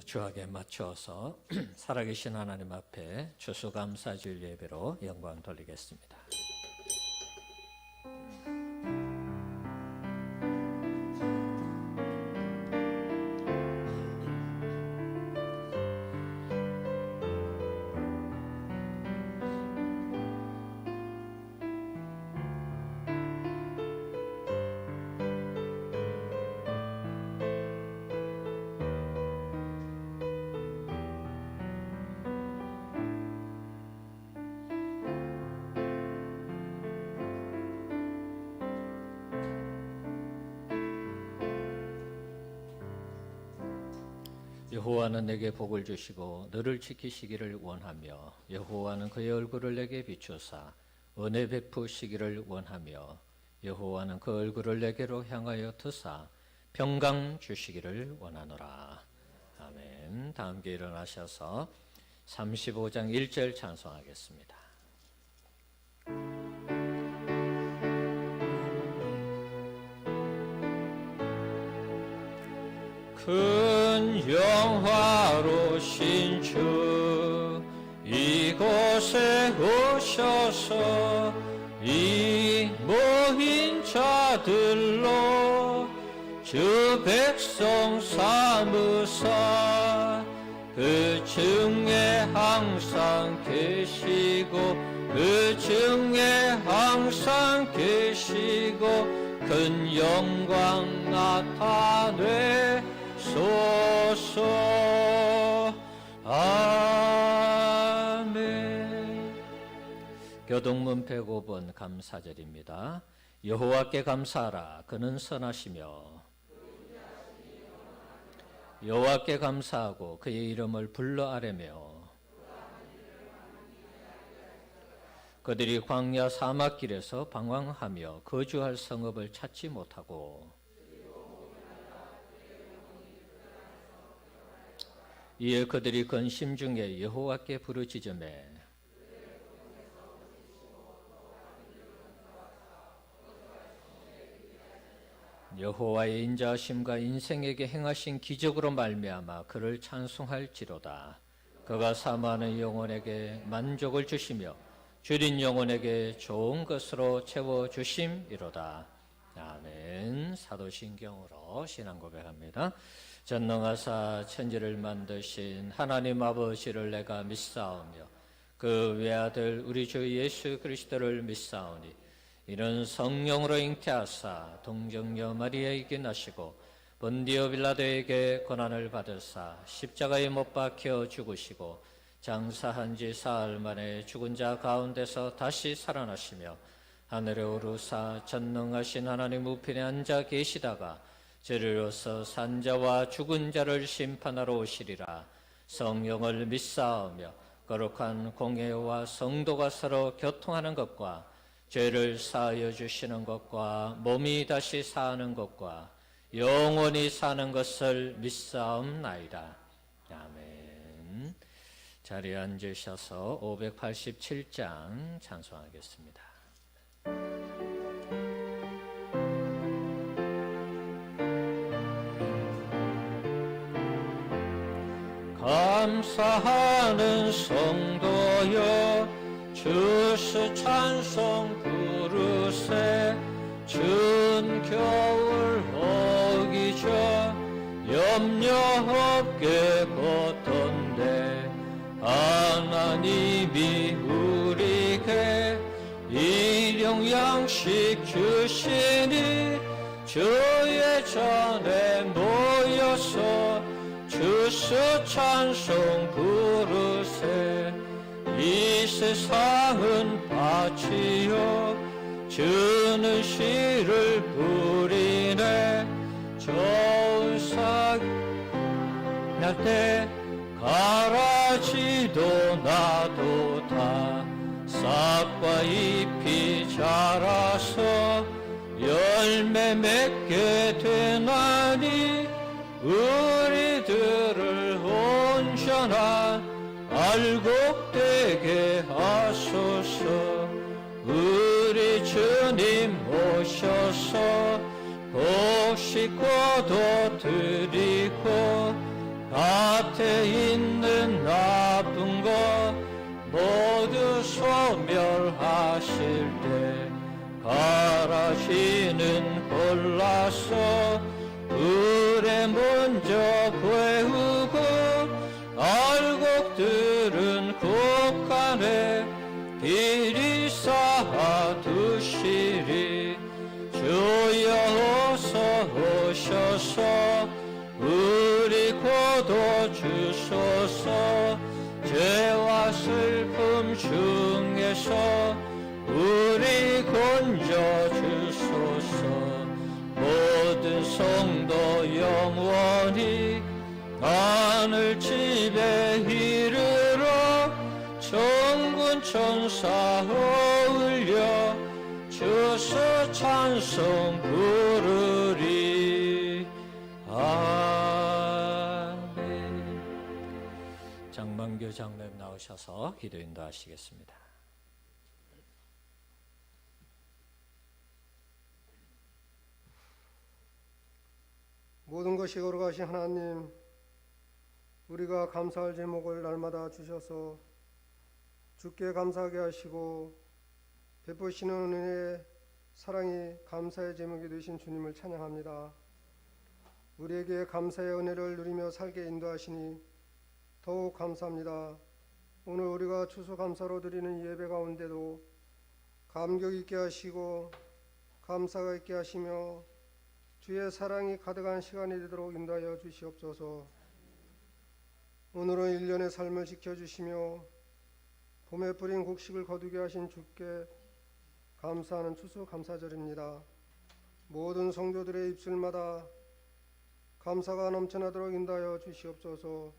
주악에 맞추어서 살아계신 하나님 앞에 추수감사주일 예배로 영광 돌리겠습니다. 여호와는 내게 복을 주시고 너를 지키시기를 원하며 여호와는 그의 얼굴을 내게 비추사 은혜 베푸시기를 원하며 여호와는 그 얼굴을 내게로 향하여 드사 평강 주시기를 원하노라. 아멘. 다 함께 일어나셔서 35장 1절 찬송하겠습니다. 큰 영화로신 주 이곳에 오셔서 이 모인 자들로 주 백성 삼으사 그 중에 항상 계시고 그 중에 항상 계시고 큰 영광 나타내 소서. 아멘. 교동문 105번 감사절입니다. 여호와께 감사하라. 그는 선하시며 여호와께 감사하고 그의 이름을 불러 아뢰며 그들이 광야 사막길에서 방황하며 거주할 성읍을 찾지 못하고 이에 그들이 근심 중에 여호와께 부르짖으매 여호와의 인자하심과 인생에게 행하신 기적으로 말미암아 그를 찬송할지로다. 그가 사모하는 영혼에게 만족을 주시며 줄인 영혼에게 좋은 것으로 채워주심이로다. 아멘. 사도신경으로 신앙 고백합니다. 전능하사 천지를 만드신 하나님 아버지를 내가 믿사오며 그 외아들 우리 주 예수 그리스도를 믿사오니 이는 성령으로 잉태하사 동정녀 마리아에게 나시고 본디오 빌라도에게 고난을 받으사 십자가에 못 박혀 죽으시고 장사한 지 사흘 만에 죽은 자 가운데서 다시 살아나시며 하늘에 오르사 전능하신 하나님 우편에 앉아 계시다가 저리로서 산자와 죽은 자를 심판하러 오시리라. 성령을 믿사오며 거룩한 공회와 성도가 서로 교통하는 것과 죄를 사하여 주시는 것과 몸이 다시 사는 것과 영원히 사는 것을 믿사옵나이다. 아멘. 자리에 앉으셔서 587장 찬송하겠습니다. 감사하는 성도여 주스 찬송 부르세 추운 겨울 오기 전 염려 없게 걷던데 하나님이 우리에게 일용 양식 주시니 주의 전에 모여서 주스 찬송 부르세 이 세상은 밭이요 주는 씨를 뿌리네 좋은 싹 날 때 가라지도 나도 다 싹과 잎이 자라서 열매 맺게 되나니 우리들을 온전한 알곡되게 하소서. 우리 주님 오셔서 복 씻고도 드리고 밭에 있는 나쁜 것 모두 소멸하실 때 가라지는 골라서 불에 먼저 구우고 알곡들은 곡간에 길이 쌓아두시리. 주여 어서 오셔서 우리 고도 주소서. 죄와 슬픔 중에서 우리 건져 주소서. 모든 성도 영원히 하늘 집에 이르러 천군 천사 어울려 주서 찬송 부르리. 아멘. 장만교 장로님 나오셔서 기도 인도하시겠습니다. 모든 것이 거룩하신 하나님, 우리가 감사할 제목을 날마다 주셔서 주께 감사하게 하시고 베푸시는 은혜의 사랑이 감사의 제목이 되신 주님을 찬양합니다. 우리에게 감사의 은혜를 누리며 살게 인도하시니 더욱 감사합니다. 오늘 우리가 추수감사로 드리는 예배 가운데도 감격 있게 하시고 감사가 있게 하시며 주의 사랑이 가득한 시간이 되도록 인도하여 주시옵소서. 오늘은 1년의 삶을 지켜주시며 봄에 뿌린 곡식을 거두게 하신 주께 감사하는 추수감사절입니다. 모든 성도들의 입술마다 감사가 넘쳐나도록 인도하여 주시옵소서.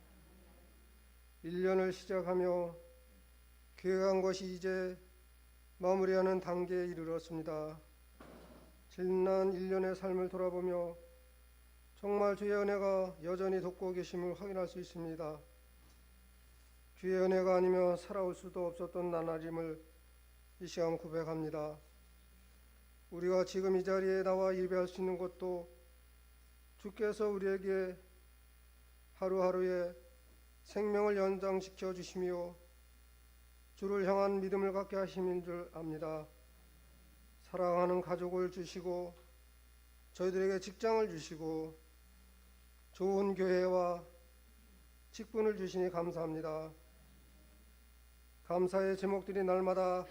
1년을 시작하며 계획한 것이 이제 마무리하는 단계에 이르렀습니다. 지난 1년의 삶을 돌아보며 정말 주의 은혜가 여전히 돕고 계심을 확인할 수 있습니다. 주의 은혜가 아니면 살아올 수도 없었던 나날임을 이 시간 고백합니다. 우리가 지금 이 자리에 나와 예배할 수 있는 것도 주께서 우리에게 하루하루의 생명을 연장시켜 주시며 주를 향한 믿음을 갖게 하심인 줄 압니다. 사랑하는 가족을 주시고 저희들에게 직장을 주시고 좋은 교회와 직분을 주시니 감사합니다. 감사의 제목들이 날마다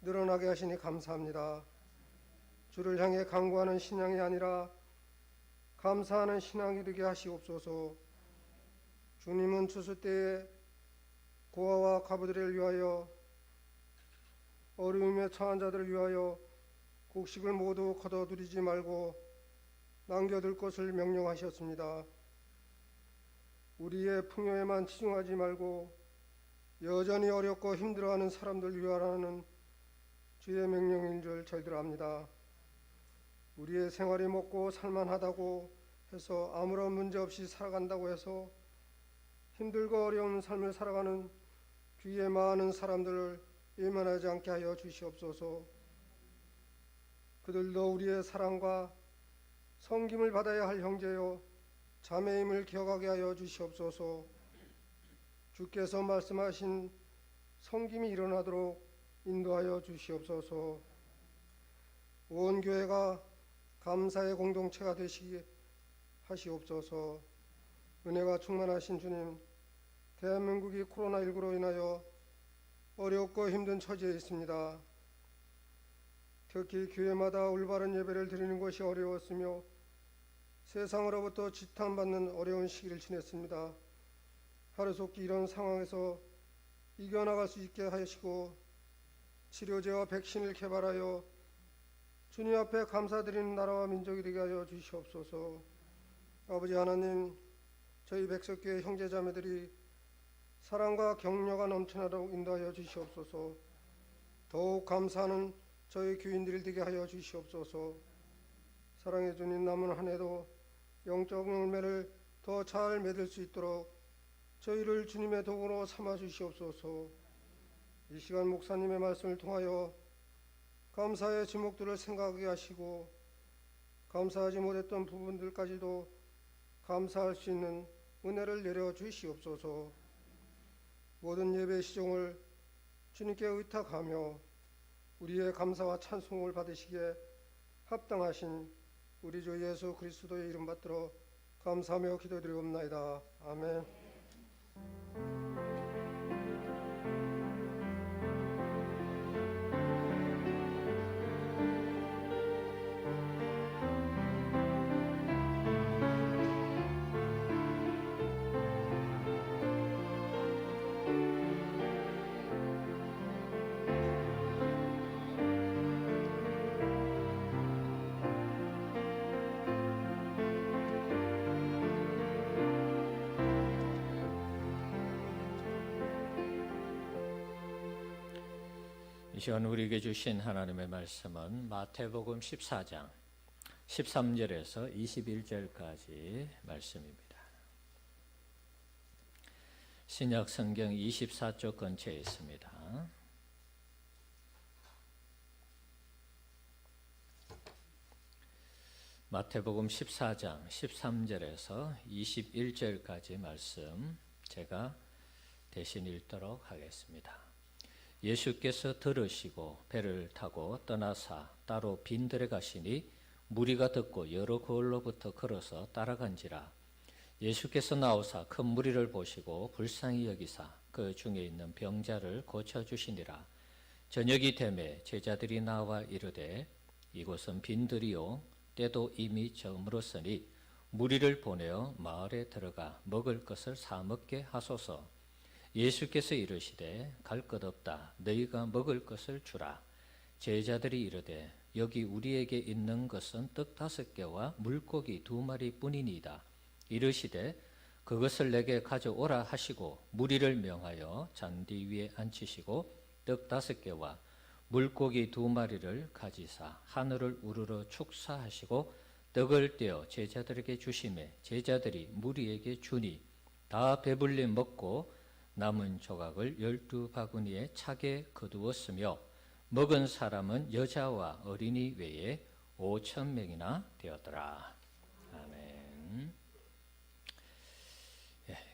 늘어나게 하시니 감사합니다. 주를 향해 간구하는 신앙이 아니라 감사하는 신앙이 되게 하시옵소서. 주님은 추수 때에 고아와 과부들을 위하여 어려움에 처한 자들을 위하여 곡식을 모두 거둬들이지 말고 남겨둘 것을 명령하셨습니다. 우리의 풍요에만 치중하지 말고 여전히 어렵고 힘들어하는 사람들 위하라는 주의 명령인 줄 저희들 압니다. 우리의 생활이 먹고 살만하다고 해서 아무런 문제 없이 살아간다고 해서 힘들고 어려운 삶을 살아가는 주위의 많은 사람들을 외면하지 않게 하여 주시옵소서. 그들도 우리의 사랑과 섬김을 받아야 할 형제요 자매임을 기억하게 하여 주시옵소서. 주께서 말씀하신 섬김이 일어나도록 인도하여 주시옵소서. 온 교회가 감사의 공동체가 되시게 하시옵소서. 은혜가 충만하신 주님, 대한민국이 코로나19로 인하여 어렵고 힘든 처지에 있습니다. 특히 교회마다 올바른 예배를 드리는 것이 어려웠으며 세상으로부터 지탄받는 어려운 시기를 지냈습니다. 하루속히 이런 상황에서 이겨나갈 수 있게 하시고 치료제와 백신을 개발하여 주님 앞에 감사드리는 나라와 민족이 되게 하여 주시옵소서. 아버지 하나님, 저희 백석교회 형제자매들이 사랑과 격려가 넘쳐나도록 인도하여 주시옵소서. 더욱 감사하는 저희 교인들이 되게 하여 주시옵소서. 사랑해 주님, 남은 한 해도 영적 열매를 더 잘 맺을 수 있도록 저희를 주님의 도구로 삼아 주시옵소서. 이 시간 목사님의 말씀을 통하여 감사의 제목들을 생각하게 하시고 감사하지 못했던 부분들까지도 감사할 수 있는 은혜를 내려 주시옵소서. 모든 예배 시종을 주님께 의탁하며 우리의 감사와 찬송을 받으시기에 합당하신 우리 주 예수 그리스도의 이름 받들어 감사하며 기도드리옵나이다. 아멘. 이 시간 우리에게 주신 하나님의 말씀은 마태복음 14장 13절에서 21절까지 말씀입니다. 신약 성경 24쪽 근처에 있습니다. 마태복음 14장 13절에서 21절까지 말씀 제가 대신 읽도록 하겠습니다. 예수께서 들으시고 배를 타고 떠나사 따로 빈들에 가시니 무리가 듣고 여러 거울로부터 걸어서 따라간지라. 예수께서 나오사 큰 무리를 보시고 불쌍히 여기사 그 중에 있는 병자를 고쳐주시니라. 저녁이 되매 제자들이 나와 이르되 이곳은 빈들이요 때도 이미 저물었으니 무리를 보내어 마을에 들어가 먹을 것을 사 먹게 하소서. 예수께서 이르시되 갈 것 없다. 너희가 먹을 것을 주라. 제자들이 이르되 여기 우리에게 있는 것은 떡 5개와 물고기 2마리 뿐이니이다. 이르시되 그것을 내게 가져오라 하시고 무리를 명하여 잔디 위에 앉히시고 떡 5개와 물고기 2마리를 가지사 하늘을 우러러 축사하시고 떡을 떼어 제자들에게 주시매 제자들이 무리에게 주니 다 배불리 먹고 남은 조각을 12바구니에 차게 거두었으며 먹은 사람은 여자와 어린이 외에 5,000명이나 되었더라. 아멘.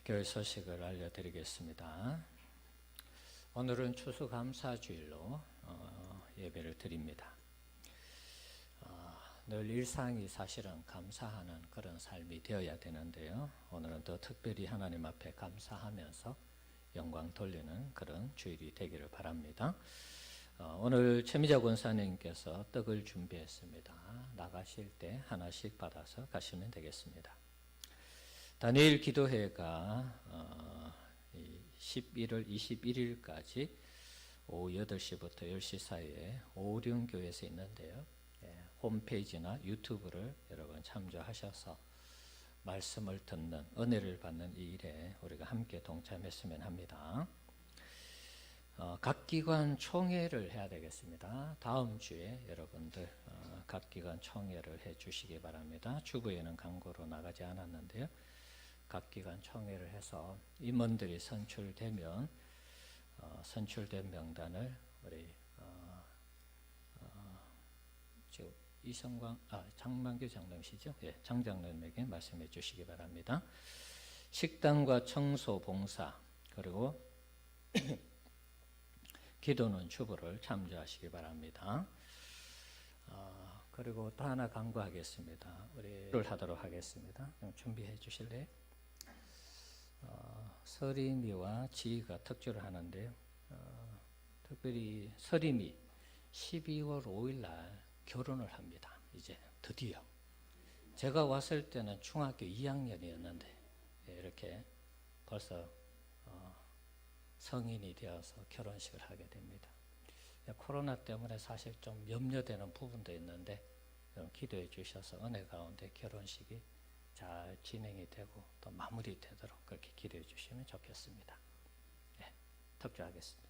교회 소식을 알려드리겠습니다. 오늘은 추수감사주일로 예배를 드립니다. 늘 일상이 사실은 감사하는 그런 삶이 되어야 되는데요. 오늘은 더 특별히 하나님 앞에 감사하면서 영광 돌리는 그런 주일이 되기를 바랍니다. 오늘 최미자 권사님께서 떡을 준비했습니다. 나가실 때 하나씩 받아서 가시면 되겠습니다. 다니엘 기도회가 11월 21일까지 오후 8시부터 10시 사이에 오륜교회에서 있는데요. 홈페이지나 유튜브를 여러분 참조하셔서 말씀을 듣는 은혜를 받는 이 일에 우리가 함께 동참했으면 합니다. 각 기관 총회를 해야 되겠습니다. 다음 주에 여러분들 각 기관 총회를 해 주시기 바랍니다. 주부에는 광고로 나가지 않았는데요. 각 기관 총회를 해서 임원들이 선출되면 선출된 명단을 우리 지금 장만규 장로님이시죠? 예, 장 장로님에게 말씀해 주시기 바랍니다. 식당과 청소, 봉사 그리고 기도는 주부를 참조하시기 바랍니다. 그리고 또 하나 강구하겠습니다. 우리를 하도록 하겠습니다. 준비해 주실래요? 서림이와 지희가 특주를 하는데요. 특별히 서림이 12월 5일 날 결혼을 합니다. 이제 드디어. 제가 왔을 때는 중학교 2학년이었는데 이렇게 벌써 성인이 되어서 결혼식을 하게 됩니다. 코로나 때문에 사실 좀 염려되는 부분도 있는데 기도해 주셔서 은혜 가운데 결혼식이 잘 진행이 되고 또 마무리되도록 그렇게 기도해 주시면 좋겠습니다. 네, 특주하겠습니다.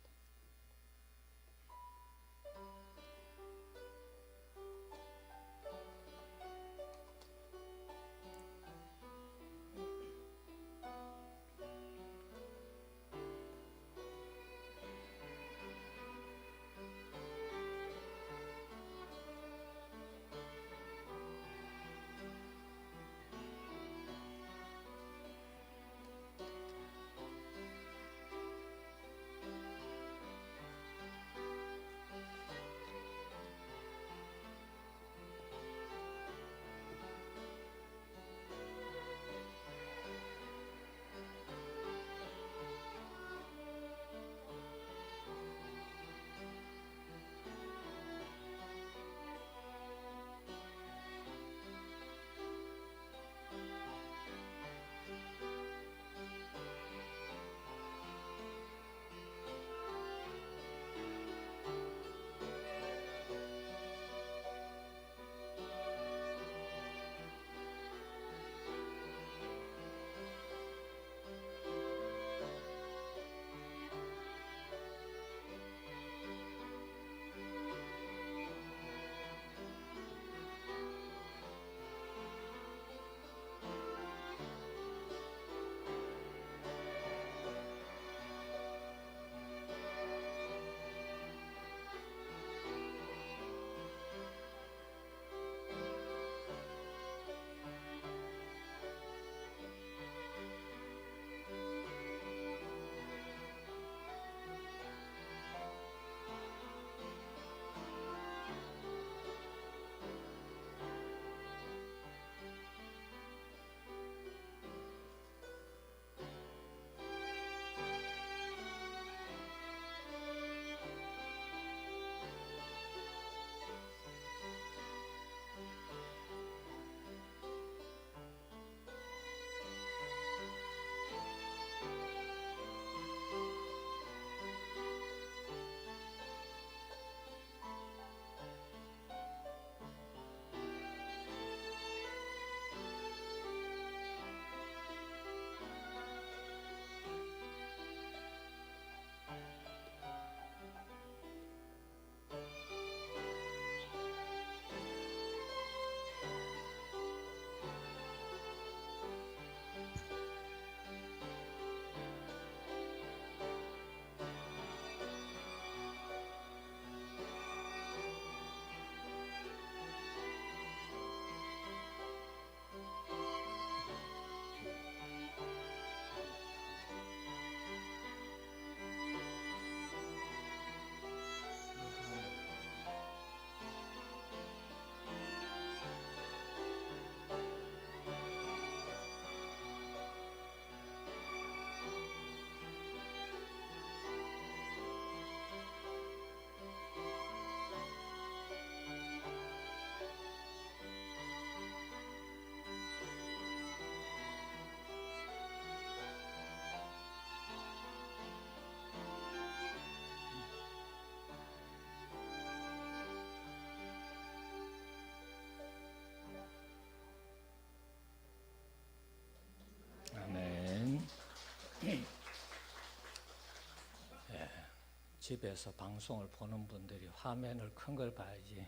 집에서 방송을 보는 분들이 화면을 큰 걸 봐야지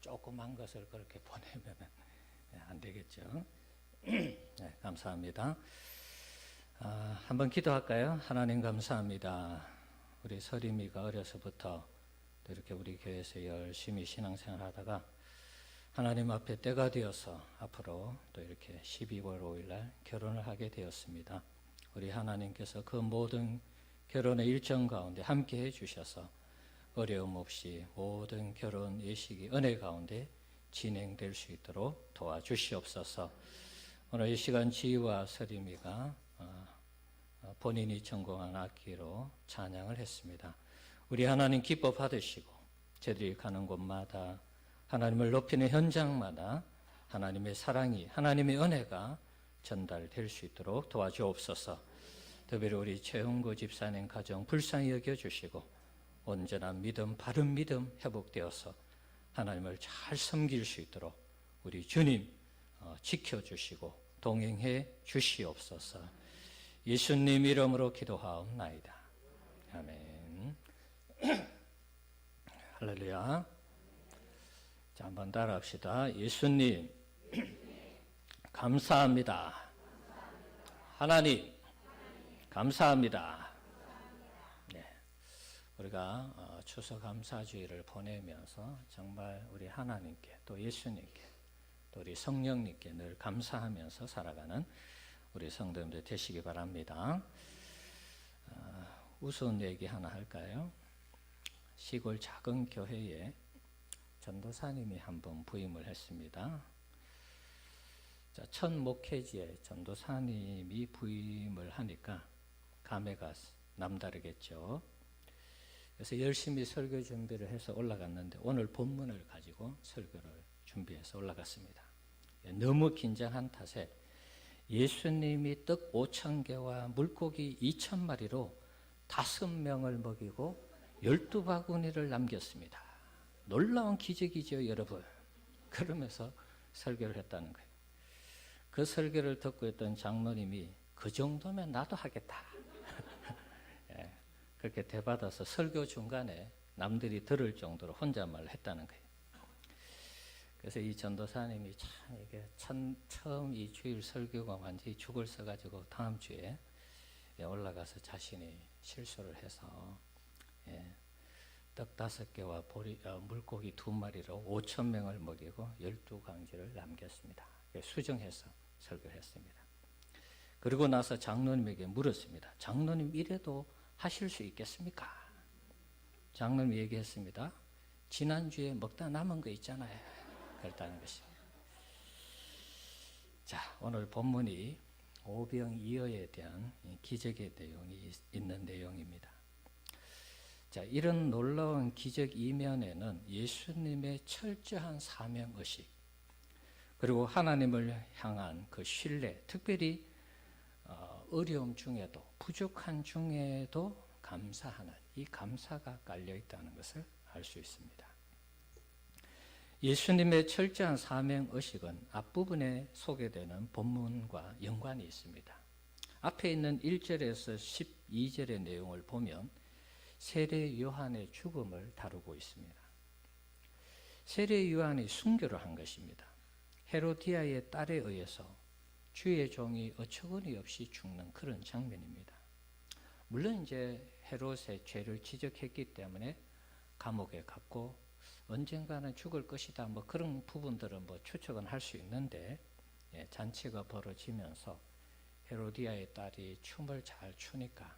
조그만 것을 그렇게 보내면 안 되겠죠. 네, 감사합니다. 한번 기도할까요? 하나님 감사합니다. 우리 서림이가 어려서부터 또 이렇게 우리 교회에서 열심히 신앙생활 하다가 하나님 앞에 때가 되어서 앞으로 또 이렇게 12월 5일 날 결혼을 하게 되었습니다. 우리 하나님께서 그 모든 결혼의 일정 가운데 함께 해주셔서 어려움 없이 모든 결혼 예식이 은혜 가운데 진행될 수 있도록 도와주시옵소서. 오늘 이 시간 지희와 서림이가 본인이 전공한 악기로 찬양을 했습니다. 우리 하나님 기뻐 받으시고 저들이 가는 곳마다 하나님을 높이는 현장마다 하나님의 사랑이, 하나님의 은혜가 전달될 수 있도록 도와주옵소서. 특별히 우리 최홍구 집사님 가정 불쌍히 여겨주시고 온전한 믿음, 바른 믿음 회복되어서 하나님을 잘 섬길 수 있도록 우리 주님 지켜주시고 동행해 주시옵소서. 예수님 이름으로 기도하옵나이다. 아멘. 할렐루야. 자, 한번 따라합시다. 예수님 감사합니다. 하나님 감사합니다. 네, 우리가 추수감사주의를 보내면서 정말 우리 하나님께 또 예수님께 또 우리 성령님께 늘 감사하면서 살아가는 우리 성도님들 되시기 바랍니다. 우스운 얘기 하나 할까요? 시골 작은 교회에 전도사님이 한번 부임을 했습니다. 자, 첫 목회지에 전도사님이 부임을 하니까 감회가 남다르겠죠. 그래서 열심히 설교 준비를 해서 올라갔는데 오늘 본문을 가지고 설교를 준비해서 올라갔습니다. 너무 긴장한 탓에 예수님이 떡 5,000개와 물고기 2,000마리로 5명을 먹이고 12바구니를 남겼습니다. 놀라운 기적이죠, 여러분. 그러면서 설교를 했다는 거예요. 그 설교를 듣고 있던 장로님이 그 정도면 나도 하겠다. 예, 그렇게 대받아서 설교 중간에 남들이 들을 정도로 혼잣말을 했다는 거예요. 그래서 이 전도사님이 참 이게 처음 이 주일 설교가 완전히 죽을 써가지고 다음 주에 올라가서 자신이 실수를 해서 떡 5개와 물고기 2마리로 5,000명을 먹이고 12강지를 남겼습니다. 수정해서 설교를 했습니다. 그리고 나서 장로님에게 물었습니다. 장로님 이래도 하실 수 있겠습니까? 장로님이 얘기했습니다. 지난주에 먹다 남은 거 있잖아요. 그랬다는 것입니다. 자, 오늘 본문이 오병이어에 대한 기적의 내용이 있는 내용입니다. 자, 이런 놀라운 기적 이면에는 예수님의 철저한 사명의식 그리고 하나님을 향한 그 신뢰, 특별히 어려움 중에도 부족한 중에도 감사하는 이 감사가 깔려 있다는 것을 알 수 있습니다. 예수님의 철저한 사명의식은 앞부분에 소개되는 본문과 연관이 있습니다. 앞에 있는 1절에서 12절의 내용을 보면 세례 요한의 죽음을 다루고 있습니다. 세례 요한이 순교를 한 것입니다. 헤로디아의 딸에 의해서 주의 종이 어처구니 없이 죽는 그런 장면입니다. 물론 이제 헤롯의 죄를 지적했기 때문에 감옥에 갔고 언젠가는 죽을 것이다. 뭐 그런 부분들은 뭐 추측은 할 수 있는데 잔치가 벌어지면서 헤로디아의 딸이 춤을 잘 추니까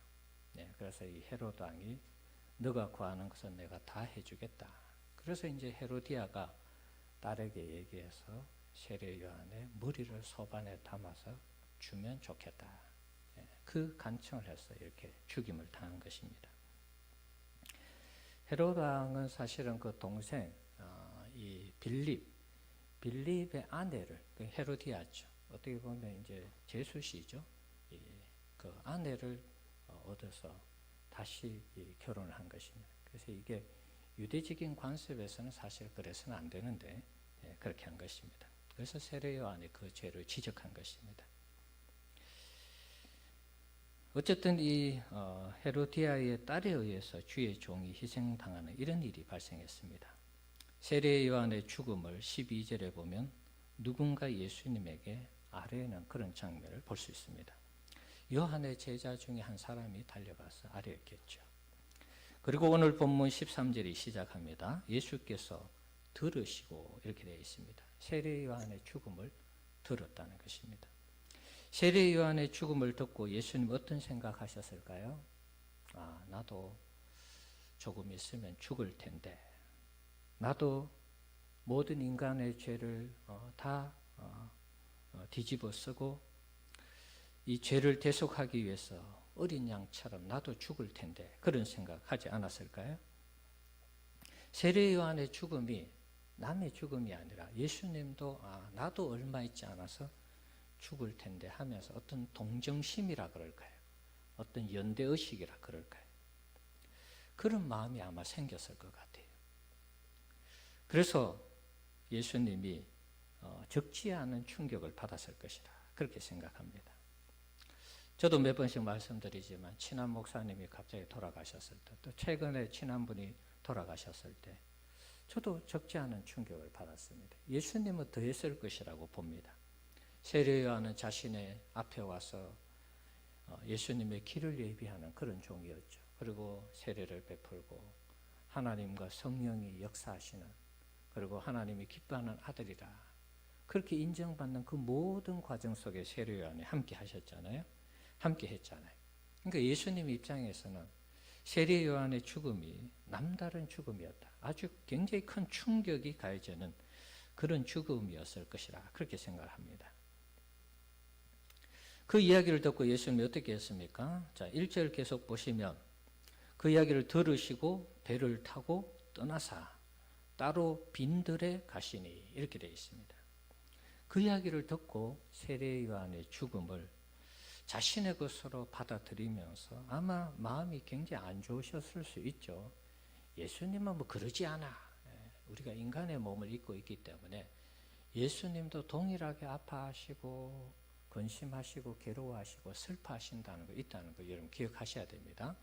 그래서 이 헤롯 왕이 너가 구하는 것은 내가 다 해주겠다. 그래서 이제 헤로디아가 딸에게 얘기해서 세례 요한의 머리를 소반에 담아서 주면 좋겠다. 그 간청을 해서 이렇게 죽임을 당한 것입니다. 헤롯 왕은 사실은 그 동생 이 빌립의 아내를 그 헤로디아죠. 어떻게 보면 이제 제수씨죠. 그 아내를 얻어서 다시 결혼을 한 것입니다. 그래서 이게 유대적인 관습에서는 사실 그래서는 안 되는데 그렇게 한 것입니다. 그래서 세례 요한이 그 죄를 지적한 것입니다. 어쨌든 이 헤로디아의 딸에 의해서 주의 종이 희생당하는 이런 일이 발생했습니다. 세례 요한의 죽음을 12절에 보면 누군가 예수님에게 아뢰는 그런 장면을 볼 수 있습니다. 요한의 제자 중에 한 사람이 달려가서 아뢰었겠죠. 그리고 오늘 본문 13절이 시작합니다. 예수께서 들으시고 이렇게 되어 있습니다. 세례 요한의 죽음을 들었다는 것입니다. 세례 요한의 죽음을 듣고 예수님 어떤 생각하셨을까요? 나도 조금 있으면 죽을 텐데, 나도 모든 인간의 죄를 다 뒤집어 쓰고 이 죄를 대속하기 위해서 어린 양처럼 나도 죽을 텐데, 그런 생각하지 않았을까요? 세례 요한의 죽음이 남의 죽음이 아니라 예수님도 나도 얼마 있지 않아서 죽을 텐데 하면서 어떤 동정심이라 그럴까요? 어떤 연대의식이라 그럴까요? 그런 마음이 아마 생겼을 것 같아요. 그래서 예수님이 적지 않은 충격을 받았을 것이라 그렇게 생각합니다. 저도 몇 번씩 말씀드리지만 친한 목사님이 갑자기 돌아가셨을 때, 또 최근에 친한 분이 돌아가셨을 때 저도 적지 않은 충격을 받았습니다. 예수님은 더 했을 것이라고 봅니다. 세례 요한은 자신의 앞에 와서 예수님의 길을 예비하는 그런 종이었죠. 그리고 세례를 베풀고 하나님과 성령이 역사하시는, 그리고 하나님이 기뻐하는 아들이라 그렇게 인정받는 그 모든 과정 속에 세례 요한이 함께 하셨잖아요. 함께 했잖아요. 그러니까 예수님 입장에서는 세례 요한의 죽음이 남다른 죽음이었다. 아주 굉장히 큰 충격이 가해지는 그런 죽음이었을 것이라 그렇게 생각합니다. 그 이야기를 듣고 예수님이 어떻게 했습니까? 자, 1절 계속 보시면 그 이야기를 들으시고 배를 타고 떠나사 따로 빈들에 가시니 이렇게 되어 있습니다. 그 이야기를 듣고 세례 요한의 죽음을 자신의 것으로 받아들이면서 아마 마음이 굉장히 안 좋으셨을 수 있죠. 예수님은 뭐 그러지 않아. 우리가 인간의 몸을 입고 있기 때문에 예수님도 동일하게 아파하시고 근심하시고 괴로워하시고 슬퍼하신다는 거 있다는 거 여러분 기억하셔야 됩니다.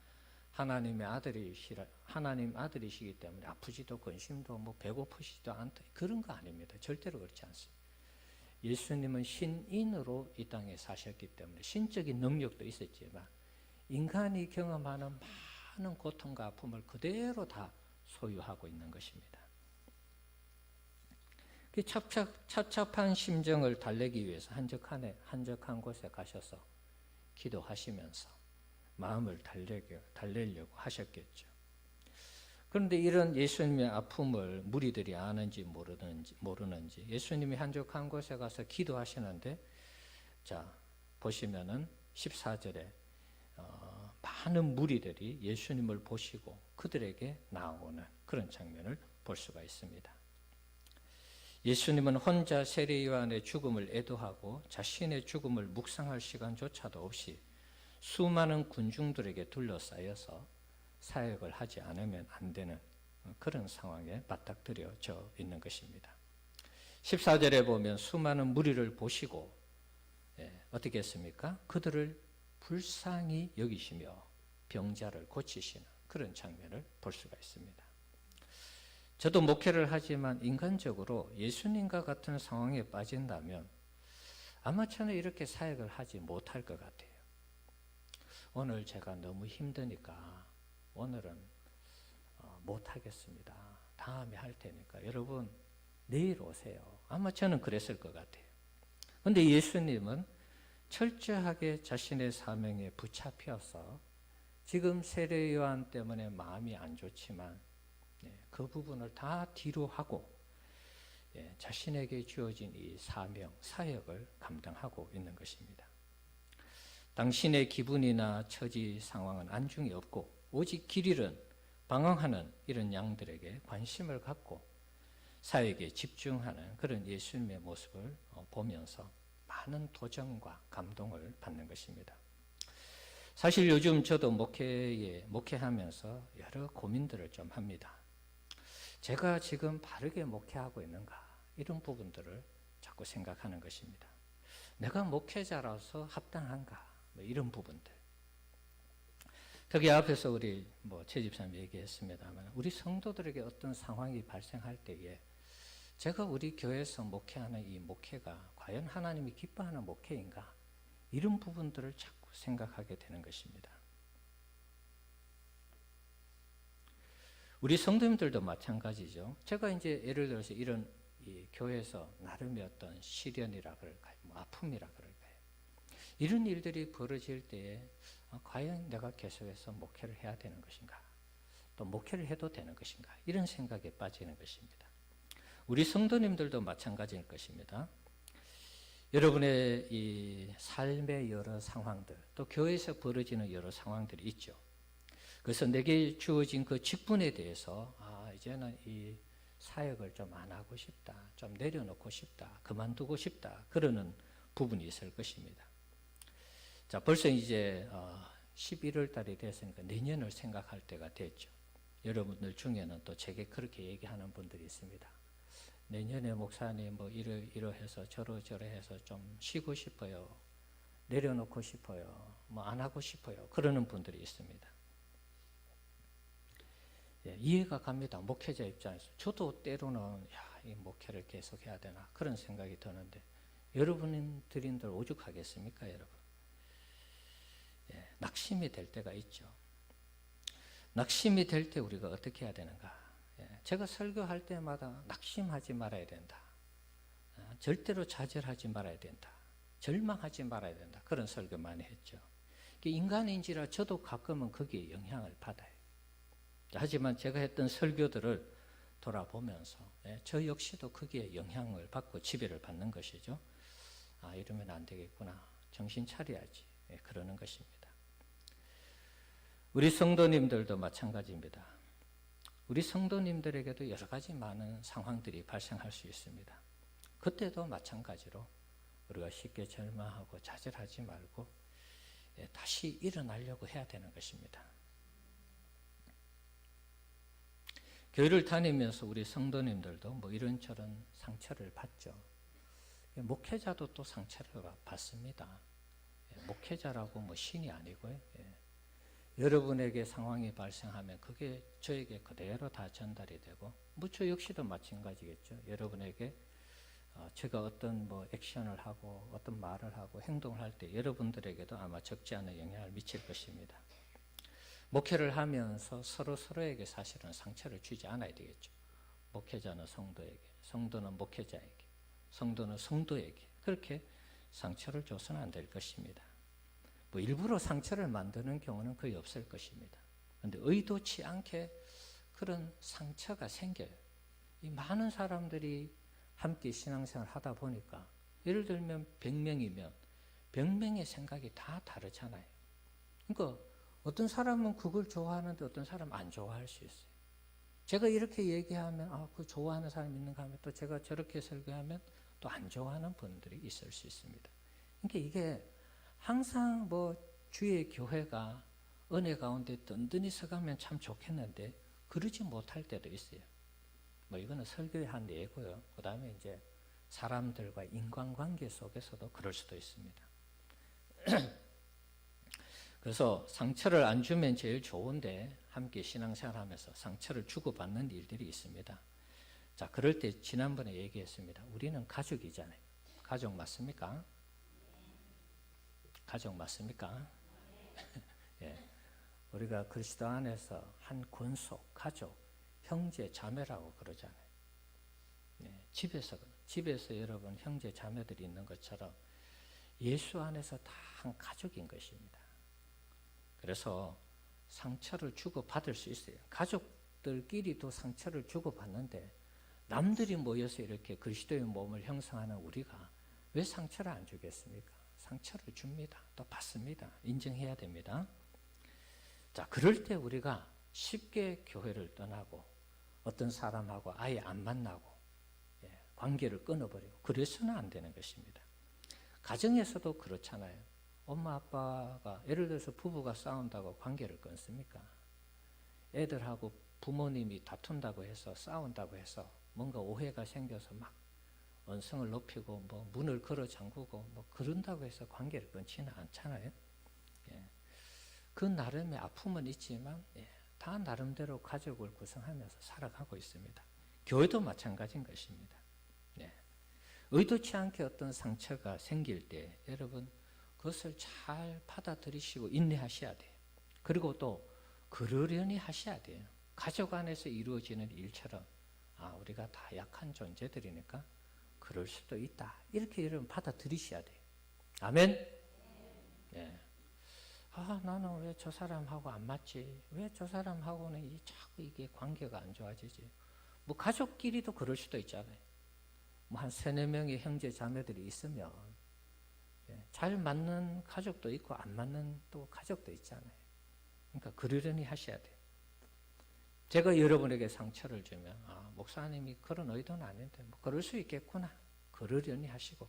하나님 아들이시기 때문에 아프지도 근심도 뭐 배고프시지도 않다 그런 거 아닙니다. 절대로 그렇지 않습니다. 예수님은 신인으로 이 땅에 사셨기 때문에 신적인 능력도 있었지만 인간이 경험하는 많은 고통과 아픔을 그대로 다 소유하고 있는 것입니다. 그 찹찹한 심정을 달래기 위해서 한적한 곳에 가셔서 기도하시면서 마음을 달래려고 하셨겠죠. 그런데 이런 예수님의 아픔을 무리들이 아는지 모르는지 예수님이 한적한 곳에 가서 기도하시는데, 자 보시면은 14절에 많은 무리들이 예수님을 보시고 그들에게 나오는 그런 장면을 볼 수가 있습니다. 예수님은 혼자 세례 요한의 죽음을 애도하고 자신의 죽음을 묵상할 시간조차도 없이 수많은 군중들에게 둘러싸여서 사역을 하지 않으면 안 되는 그런 상황에 맞닥뜨려져 있는 것입니다. 14절에 보면 수많은 무리를 보시고 어떻게 했습니까? 그들을 불쌍히 여기시며 병자를 고치시는 그런 장면을 볼 수가 있습니다. 저도 목회를 하지만 인간적으로 예수님과 같은 상황에 빠진다면 아마 저는 이렇게 사역을 하지 못할 것 같아요. 오늘 제가 너무 힘드니까 오늘은 못하겠습니다. 다음에 할 테니까 여러분 내일 오세요. 아마 저는 그랬을 것 같아요. 그런데 예수님은 철저하게 자신의 사명에 붙잡혀서 지금 세례 요한 때문에 마음이 안 좋지만 그 부분을 다 뒤로 하고 자신에게 주어진 이 사명, 사역을 감당하고 있는 것입니다. 당신의 기분이나 처지 상황은 안중에 없고 오직 길 잃은 방황하는 이런 양들에게 관심을 갖고 사역에 집중하는 그런 예수님의 모습을 보면서 많은 도전과 감동을 받는 것입니다. 사실 요즘 저도 목회하면서 여러 고민들을 좀 합니다. 제가 지금 바르게 목회하고 있는가 이런 부분들을 자꾸 생각하는 것입니다. 내가 목회자라서 합당한가 뭐 이런 부분들. 특히 앞에서 우리 최 집사님 얘기했습니다만 우리 성도들에게 어떤 상황이 발생할 때에 제가 우리 교회에서 목회하는 이 목회가 과연 하나님이 기뻐하는 목회인가? 이런 부분들을 자꾸 생각하게 되는 것입니다. 우리 성도님들도 마찬가지죠. 제가 이제 예를 들어서 이런 이 교회에서 나름의 어떤 시련이라 그럴까요? 아픔이라 그럴까요? 이런 일들이 벌어질 때에 과연 내가 계속해서 목회를 해야 되는 것인가? 또 목회를 해도 되는 것인가? 이런 생각에 빠지는 것입니다. 우리 성도님들도 마찬가지일 것입니다. 여러분의 이 삶의 여러 상황들, 또 교회에서 벌어지는 여러 상황들이 있죠. 그래서 내게 주어진 그 직분에 대해서 이제는 이 사역을 좀 안 하고 싶다, 좀 내려놓고 싶다, 그만두고 싶다, 그러는 부분이 있을 것입니다. 자, 벌써 이제 11월 달이 됐으니까 내년을 생각할 때가 됐죠. 여러분들 중에는 또 제게 그렇게 얘기하는 분들이 있습니다. 내년에 목사님 이러해서 저러해서 좀 쉬고 싶어요. 내려놓고 싶어요. 안 하고 싶어요. 그러는 분들이 있습니다. 예, 이해가 갑니다. 목회자 입장에서. 저도 때로는 이 목회를 계속 해야 되나 그런 생각이 드는데 여러분들인들 오죽하겠습니까, 여러분? 예, 낙심이 될 때가 있죠. 낙심이 될 때 우리가 어떻게 해야 되는가? 예, 제가 설교할 때마다 낙심하지 말아야 된다. 절대로 좌절하지 말아야 된다. 절망하지 말아야 된다. 그런 설교 많이 했죠. 인간인지라 저도 가끔은 거기에 영향을 받아요. 하지만 제가 했던 설교들을 돌아보면서 저 역시도 거기에 영향을 받고 지배를 받는 것이죠. 이러면 안 되겠구나. 정신 차려야지. 그러는 것입니다. 우리 성도님들도 마찬가지입니다. 우리 성도님들에게도 여러 가지 많은 상황들이 발생할 수 있습니다. 그때도 마찬가지로 우리가 쉽게 절망하고 좌절하지 말고 다시 일어나려고 해야 되는 것입니다. 교회를 다니면서 우리 성도님들도 이런저런 상처를 받죠. 목회자도 또 상처를 받습니다. 목회자라고 신이 아니고요. 여러분에게 상황이 발생하면 그게 저에게 그대로 다 전달이 되고 저 역시도 마찬가지겠죠. 여러분에게 제가 어떤 액션을 하고 어떤 말을 하고 행동을 할 때 여러분들에게도 아마 적지 않은 영향을 미칠 것입니다. 목회를 하면서 서로에게 사실은 상처를 주지 않아야 되겠죠. 목회자는 성도에게, 성도는 목회자에게, 성도는 성도에게 그렇게 상처를 줘서는 안 될 것입니다. 일부러 상처를 만드는 경우는 거의 없을 것입니다. 그런데 의도치 않게 그런 상처가 생겨요. 이 많은 사람들이 함께 신앙생활을 하다 보니까 예를 들면 100명이면 100명의 생각이 다 다르잖아요. 그러니까 어떤 사람은 그걸 좋아하는데 어떤 사람은 안 좋아할 수 있어요. 제가 이렇게 얘기하면 그 좋아하는 사람이 있는가 하면 또 제가 저렇게 설교하면 또 안 좋아하는 분들이 있을 수 있습니다. 그러니까 이게 항상 주의 교회가 은혜 가운데 든든히 서가면 참 좋겠는데 그러지 못할 때도 있어요. 이거는 설교의 한 예고요. 그 다음에 이제 사람들과 인간관계 속에서도 그럴 수도 있습니다. 그래서 상처를 안 주면 제일 좋은데 함께 신앙생활하면서 상처를 주고받는 일들이 있습니다. 자, 그럴 때 지난번에 얘기했습니다. 우리는 가족이잖아요. 가족 맞습니까? 가족 맞습니까? 예, 우리가 그리스도 안에서 한 권속, 가족, 형제, 자매라고 그러잖아요. 예, 집에서 여러분 형제, 자매들이 있는 것처럼 예수 안에서 다 한 가족인 것입니다. 그래서 상처를 주고받을 수 있어요. 가족들끼리도 상처를 주고받는데 남들이 모여서 이렇게 그리스도의 몸을 형성하는 우리가 왜 상처를 안 주겠습니까? 상처를 줍니다. 또 받습니다. 인정해야 됩니다. 자, 그럴 때 우리가 쉽게 교회를 떠나고 어떤 사람하고 아예 안 만나고 관계를 끊어버리고 그래서는 안 되는 것입니다. 가정에서도 그렇잖아요. 엄마 아빠가 예를 들어서 부부가 싸운다고 관계를 끊습니까? 애들하고 부모님이 다툰다고 해서 싸운다고 해서 뭔가 오해가 생겨서 막 언성을 높이고 문을 걸어 잠그고 그런다고 해서 관계를 끊지는 않잖아요. 예. 그 나름의 아픔은 있지만 다 나름대로 가족을 구성하면서 살아가고 있습니다. 교회도 마찬가지인 것입니다. 의도치 않게 어떤 상처가 생길 때 여러분 그것을 잘 받아들이시고 인내하셔야 돼요. 그리고 또 그러려니 하셔야 돼요. 가족 안에서 이루어지는 일처럼 우리가 다 약한 존재들이니까 그럴 수도 있다. 이렇게 여러분 받아들이셔야 돼요. 아멘? 나는 왜 저 사람하고 안 맞지? 왜 저 사람하고는 자꾸 이게 관계가 안 좋아지지? 뭐 가족끼리도 그럴 수도 있잖아요. 뭐 한 3-4명의 형제 자매들이 있으면 잘 맞는 가족도 있고 안 맞는 또 가족도 있잖아요. 그러니까 그러려니 하셔야 돼요. 제가 여러분에게 상처를 주면 목사님이 그런 의도는 아닌데 뭐 그럴 수 있겠구나. 그러려니 하시고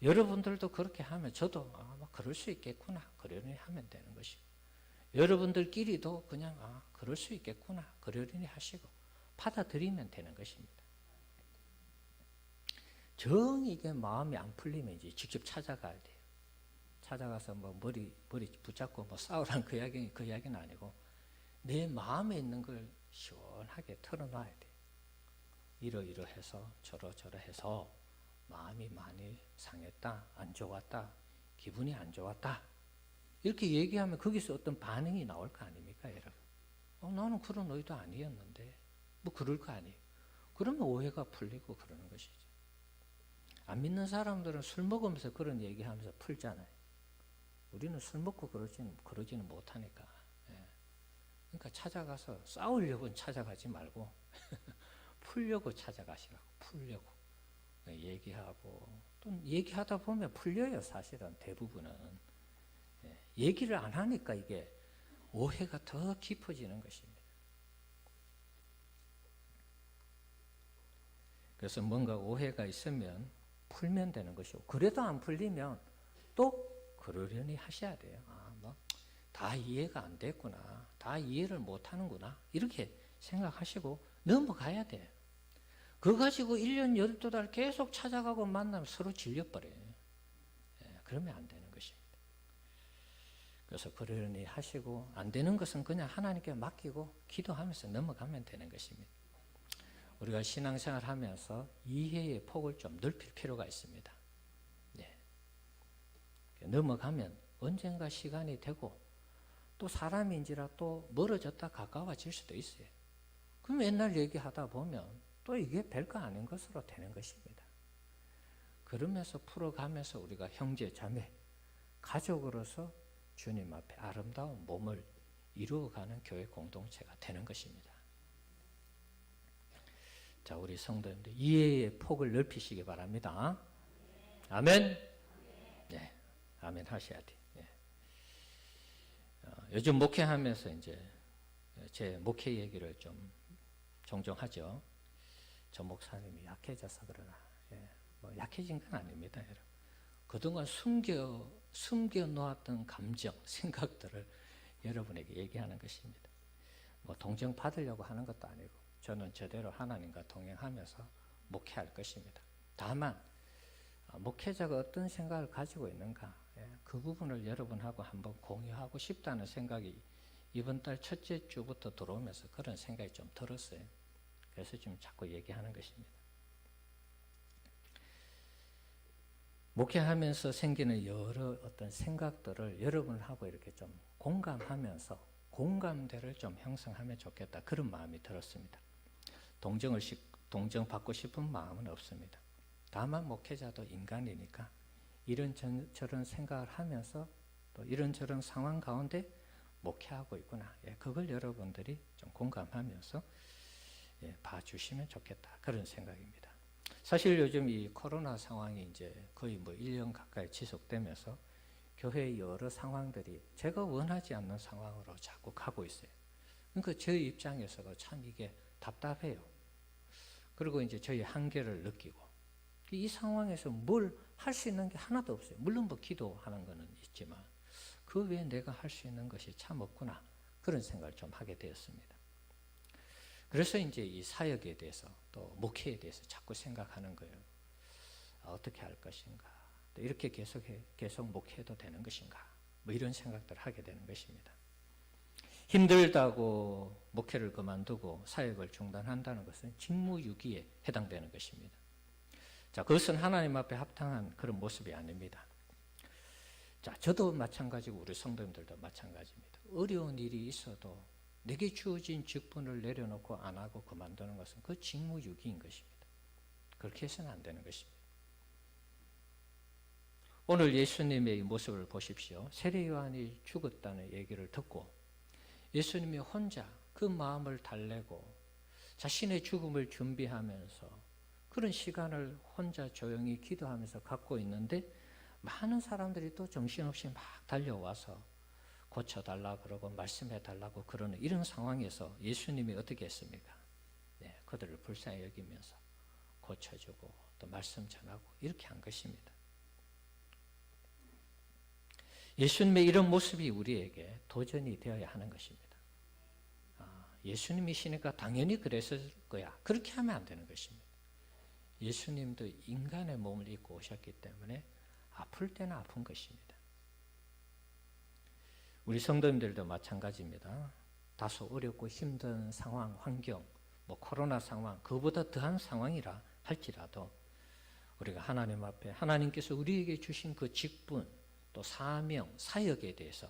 여러분들도 그렇게 하면 저도 그럴 수 있겠구나. 그러려니 하면 되는 것이고 여러분들끼리도 그냥 그럴 수 있겠구나. 그러려니 하시고 받아들이면 되는 것입니다. 정 이게 마음이 안 풀리면 이제 직접 찾아가야 돼요. 찾아가서 뭐 머리 붙잡고 뭐 싸우란 그 이야기는 아니고 내 마음에 있는 걸 시원하게 털어놔야 돼요. 이러이러해서 저러저러해서 마음이 많이 상했다, 안 좋았다, 기분이 안 좋았다. 이렇게 얘기하면 거기서 어떤 반응이 나올 거 아닙니까, 여러분? 나는 그런 의도 아니었는데 뭐 그럴 거 아니에요. 그러면 오해가 풀리고 그러는 것이죠. 안 믿는 사람들은 술 먹으면서 그런 얘기하면서 풀잖아요. 우리는 술 먹고 그러지는 못하니까. 그러니까 찾아가서 싸우려고는 찾아가지 말고 풀려고 찾아가시라고. 풀려고 얘기하고 또 얘기하다 보면 풀려요. 사실은 대부분은 얘기를 안 하니까 이게 오해가 더 깊어지는 것입니다. 그래서 뭔가 오해가 있으면 풀면 되는 것이고 그래도 안 풀리면 또 그러려니 하셔야 돼요. 다 이해가 안 됐구나. 다 이해를 못 하는구나. 이렇게 생각하시고 넘어가야 돼요. 그거 가지고 1년 12달 계속 찾아가고 만나면 서로 질려버려요. 그러면 안 되는 것입니다. 그래서 그러려니 하시고 안 되는 것은 그냥 하나님께 맡기고 기도하면서 넘어가면 되는 것입니다. 우리가 신앙생활 하면서 이해의 폭을 좀 넓힐 필요가 있습니다. 넘어가면 언젠가 시간이 되고 또 사람인지라 또 멀어졌다 가까워질 수도 있어요. 그럼 맨날 얘기하다 보면 또 이게 별거 아닌 것으로 되는 것입니다. 그러면서 풀어가면서 우리가 형제, 자매, 가족으로서 주님 앞에 아름다운 몸을 이루어가는 교회 공동체가 되는 것입니다. 자, 우리 성도님들 이해의 폭을 넓히시기 바랍니다. 아멘. 네, 아멘 하셔야 돼. 요즘 목회하면서 이제 제 목회 얘기를 좀 종종 하죠. 저 목사님이 약해져서 그러나 뭐 약해진 건 아닙니다, 여러분. 그동안 숨겨 놓았던 감정, 생각들을 여러분에게 얘기하는 것입니다. 뭐 동정 받으려고 하는 것도 아니고 저는 저대로 하나님과 동행하면서 목회할 것입니다. 다만 목회자가 어떤 생각을 가지고 있는가 그 부분을 여러분하고 한번 공유하고 싶다는 생각이 이번 달 첫째 주부터 들어오면서 그런 생각이 좀 들었어요. 그래서 지금 자꾸 얘기하는 것입니다. 목회하면서 생기는 여러 어떤 생각들을 여러분하고 이렇게 좀 공감하면서 공감대를 좀 형성하면 좋겠다. 그런 마음이 들었습니다. 동정받고 싶은 마음은 없습니다. 다만 목회자도 인간이니까 이런저런 생각을 하면서 또 이런저런 상황 가운데 목회하고 있구나. 그걸 여러분들이 좀 공감하면서 봐주시면 좋겠다. 그런 생각입니다. 사실 요즘 이 코로나 상황이 이제 거의 뭐 1년 가까이 지속되면서 교회의 여러 상황들이 제가 원하지 않는 상황으로 자꾸 가고 있어요. 그러니까 저희 입장에서도 참 이게 답답해요. 그리고 이제 저희 한계를 느끼고 이 상황에서 뭘 할 수 있는 게 하나도 없어요. 물론 뭐 기도하는 거는 있지만 그 외에 내가 할 수 있는 것이 참 없구나. 그런 생각을 좀 하게 되었습니다. 그래서 이제 이 사역에 대해서 또 목회에 대해서 자꾸 생각하는 거예요. 어떻게 할 것인가? 또 이렇게 계속 목회해도 되는 것인가? 뭐 이런 생각들을 하게 되는 것입니다. 힘들다고 목회를 그만두고 사역을 중단한다는 것은 직무유기에 해당되는 것입니다. 자, 그것은 하나님 앞에 합당한 그런 모습이 아닙니다. 자, 저도 마찬가지고 우리 성도님들도 마찬가지입니다. 어려운 일이 있어도 내게 주어진 직분을 내려놓고 안 하고 그만두는 것은 그 직무유기인 것입니다. 그렇게 해서는 안 되는 것입니다. 오늘 예수님의 이 모습을 보십시오. 세례 요한이 죽었다는 얘기를 듣고 예수님이 혼자 그 마음을 달래고 자신의 죽음을 준비하면서 그런 시간을 혼자 조용히 기도하면서 갖고 있는데 많은 사람들이 또 정신없이 막 달려와서 고쳐달라 그러고 말씀해달라고 그러는 이런 상황에서 예수님이 어떻게 했습니까? 네, 그들을 불쌍히 여기면서 고쳐주고 또 말씀 전하고 이렇게 한 것입니다. 예수님의 이런 모습이 우리에게 도전이 되어야 하는 것입니다. 예수님이시니까 당연히 그랬을 거야. 그렇게 하면 안 되는 것입니다. 예수님도 인간의 몸을 입고 오셨기 때문에 아플 때는 아픈 것입니다. 우리 성도님들도 마찬가지입니다. 다소 어렵고 힘든 상황, 환경, 코로나 상황, 그보다 더한 상황이라 할지라도 우리가 하나님 앞에 하나님께서 우리에게 주신 그 직분, 또 사명, 사역에 대해서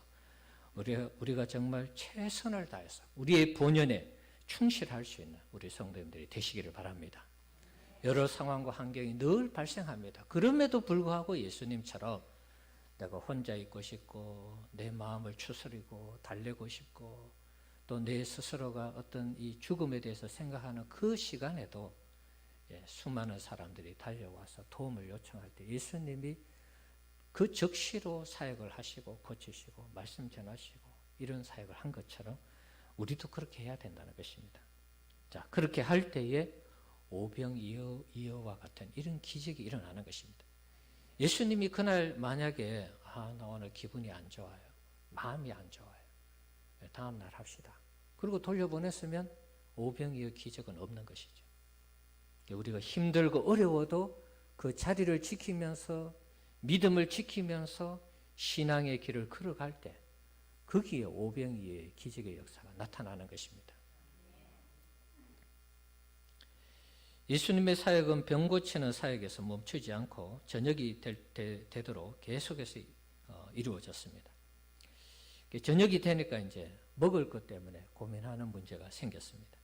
우리가 정말 최선을 다해서 우리의 본연에 충실할 수 있는 우리 성도님들이 되시기를 바랍니다. 여러 상황과 환경이 늘 발생합니다. 그럼에도 불구하고 예수님처럼 내가 혼자 있고 싶고 내 마음을 추스리고 달래고 싶고 또 내 스스로가 어떤 이 죽음에 대해서 생각하는 그 시간에도 수많은 사람들이 달려와서 도움을 요청할 때 예수님이 그 즉시로 사역을 하시고 고치시고 말씀 전하시고 이런 사역을 한 것처럼 우리도 그렇게 해야 된다는 것입니다. 자, 그렇게 할 때에 오병이어와 같은 이런 기적이 일어나는 것입니다. 예수님이 그날 만약에 나 오늘 기분이 안 좋아요. 마음이 안 좋아요. 다음 날 합시다. 그리고 돌려보냈으면 오병이어 기적은 없는 것이죠. 우리가 힘들고 어려워도 그 자리를 지키면서 믿음을 지키면서 신앙의 길을 걸어갈 때 거기에 오병이어의 기적의 역사가 나타나는 것입니다. 예수님의 사역은 병 고치는 사역에서 멈추지 않고 저녁이 되도록 계속해서 이루어졌습니다. 저녁이 되니까 이제 먹을 것 때문에 고민하는 문제가 생겼습니다.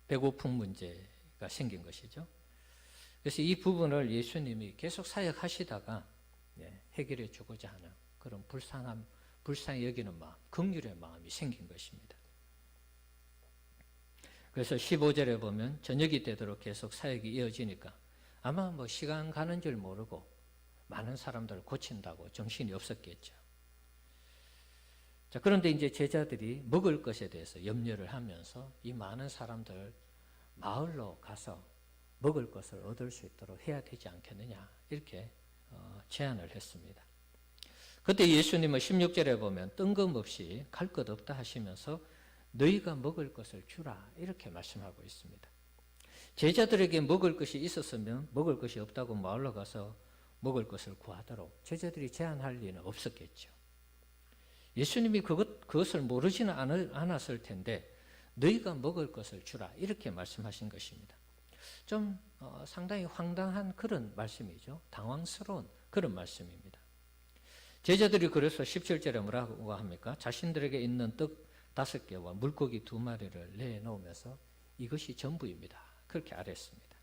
배고픈 문제가 생긴 것이죠. 그래서 이 부분을 예수님이 계속 사역하시다가 해결해 주고자 하는 그런 불쌍히 여기는 마음, 긍휼의 마음이 생긴 것입니다. 그래서 15절에 보면 저녁이 되도록 계속 사역이 이어지니까 아마 시간 가는 줄 모르고 많은 사람들을 고친다고 정신이 없었겠죠. 자, 그런데 이제 제자들이 먹을 것에 대해서 염려를 하면서 이 많은 사람들 마을로 가서 먹을 것을 얻을 수 있도록 해야 되지 않겠느냐 이렇게 제안을 했습니다. 그때 예수님은 16절에 보면 뜬금없이 갈 것 없다 하시면서 너희가 먹을 것을 주라 이렇게 말씀하고 있습니다. 제자들에게 먹을 것이 있었으면 먹을 것이 없다고 마을로 가서 먹을 것을 구하도록 제자들이 제안할 리는 없었겠죠. 예수님이 그것을 모르지는 않았을 텐데 너희가 먹을 것을 주라 이렇게 말씀하신 것입니다. 좀 상당히 황당한 그런 말씀이죠. 당황스러운 그런 말씀입니다. 제자들이 그래서 17절에 뭐라고 합니까? 자신들에게 있는 떡 5개와 물고기 2마리를 내놓으면서 이것이 전부입니다. 그렇게 아뢰었습니다.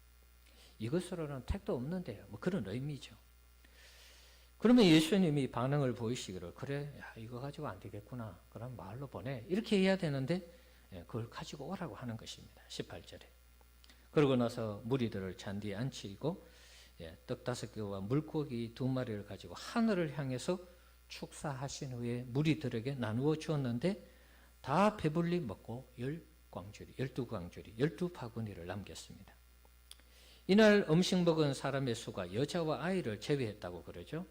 이것으로는 택도 없는데요. 그런 의미죠. 그러면 예수님이 반응을 보이시기를 그래 이거 가지고 안 되겠구나. 그럼 마을로 보내. 이렇게 해야 되는데 그걸 가지고 오라고 하는 것입니다. 18절에. 그러고 나서 무리들을 잔디에 앉히고 떡 5개와 물고기 2마리를 가지고 하늘을 향해서 축사하신 후에 무리들에게 나누어 주었는데 다 배불리 먹고 12광주리, 12바구니를 남겼습니다. 이날 음식 먹은 사람의 수가 여자와 아이를 제외했다고 그러죠.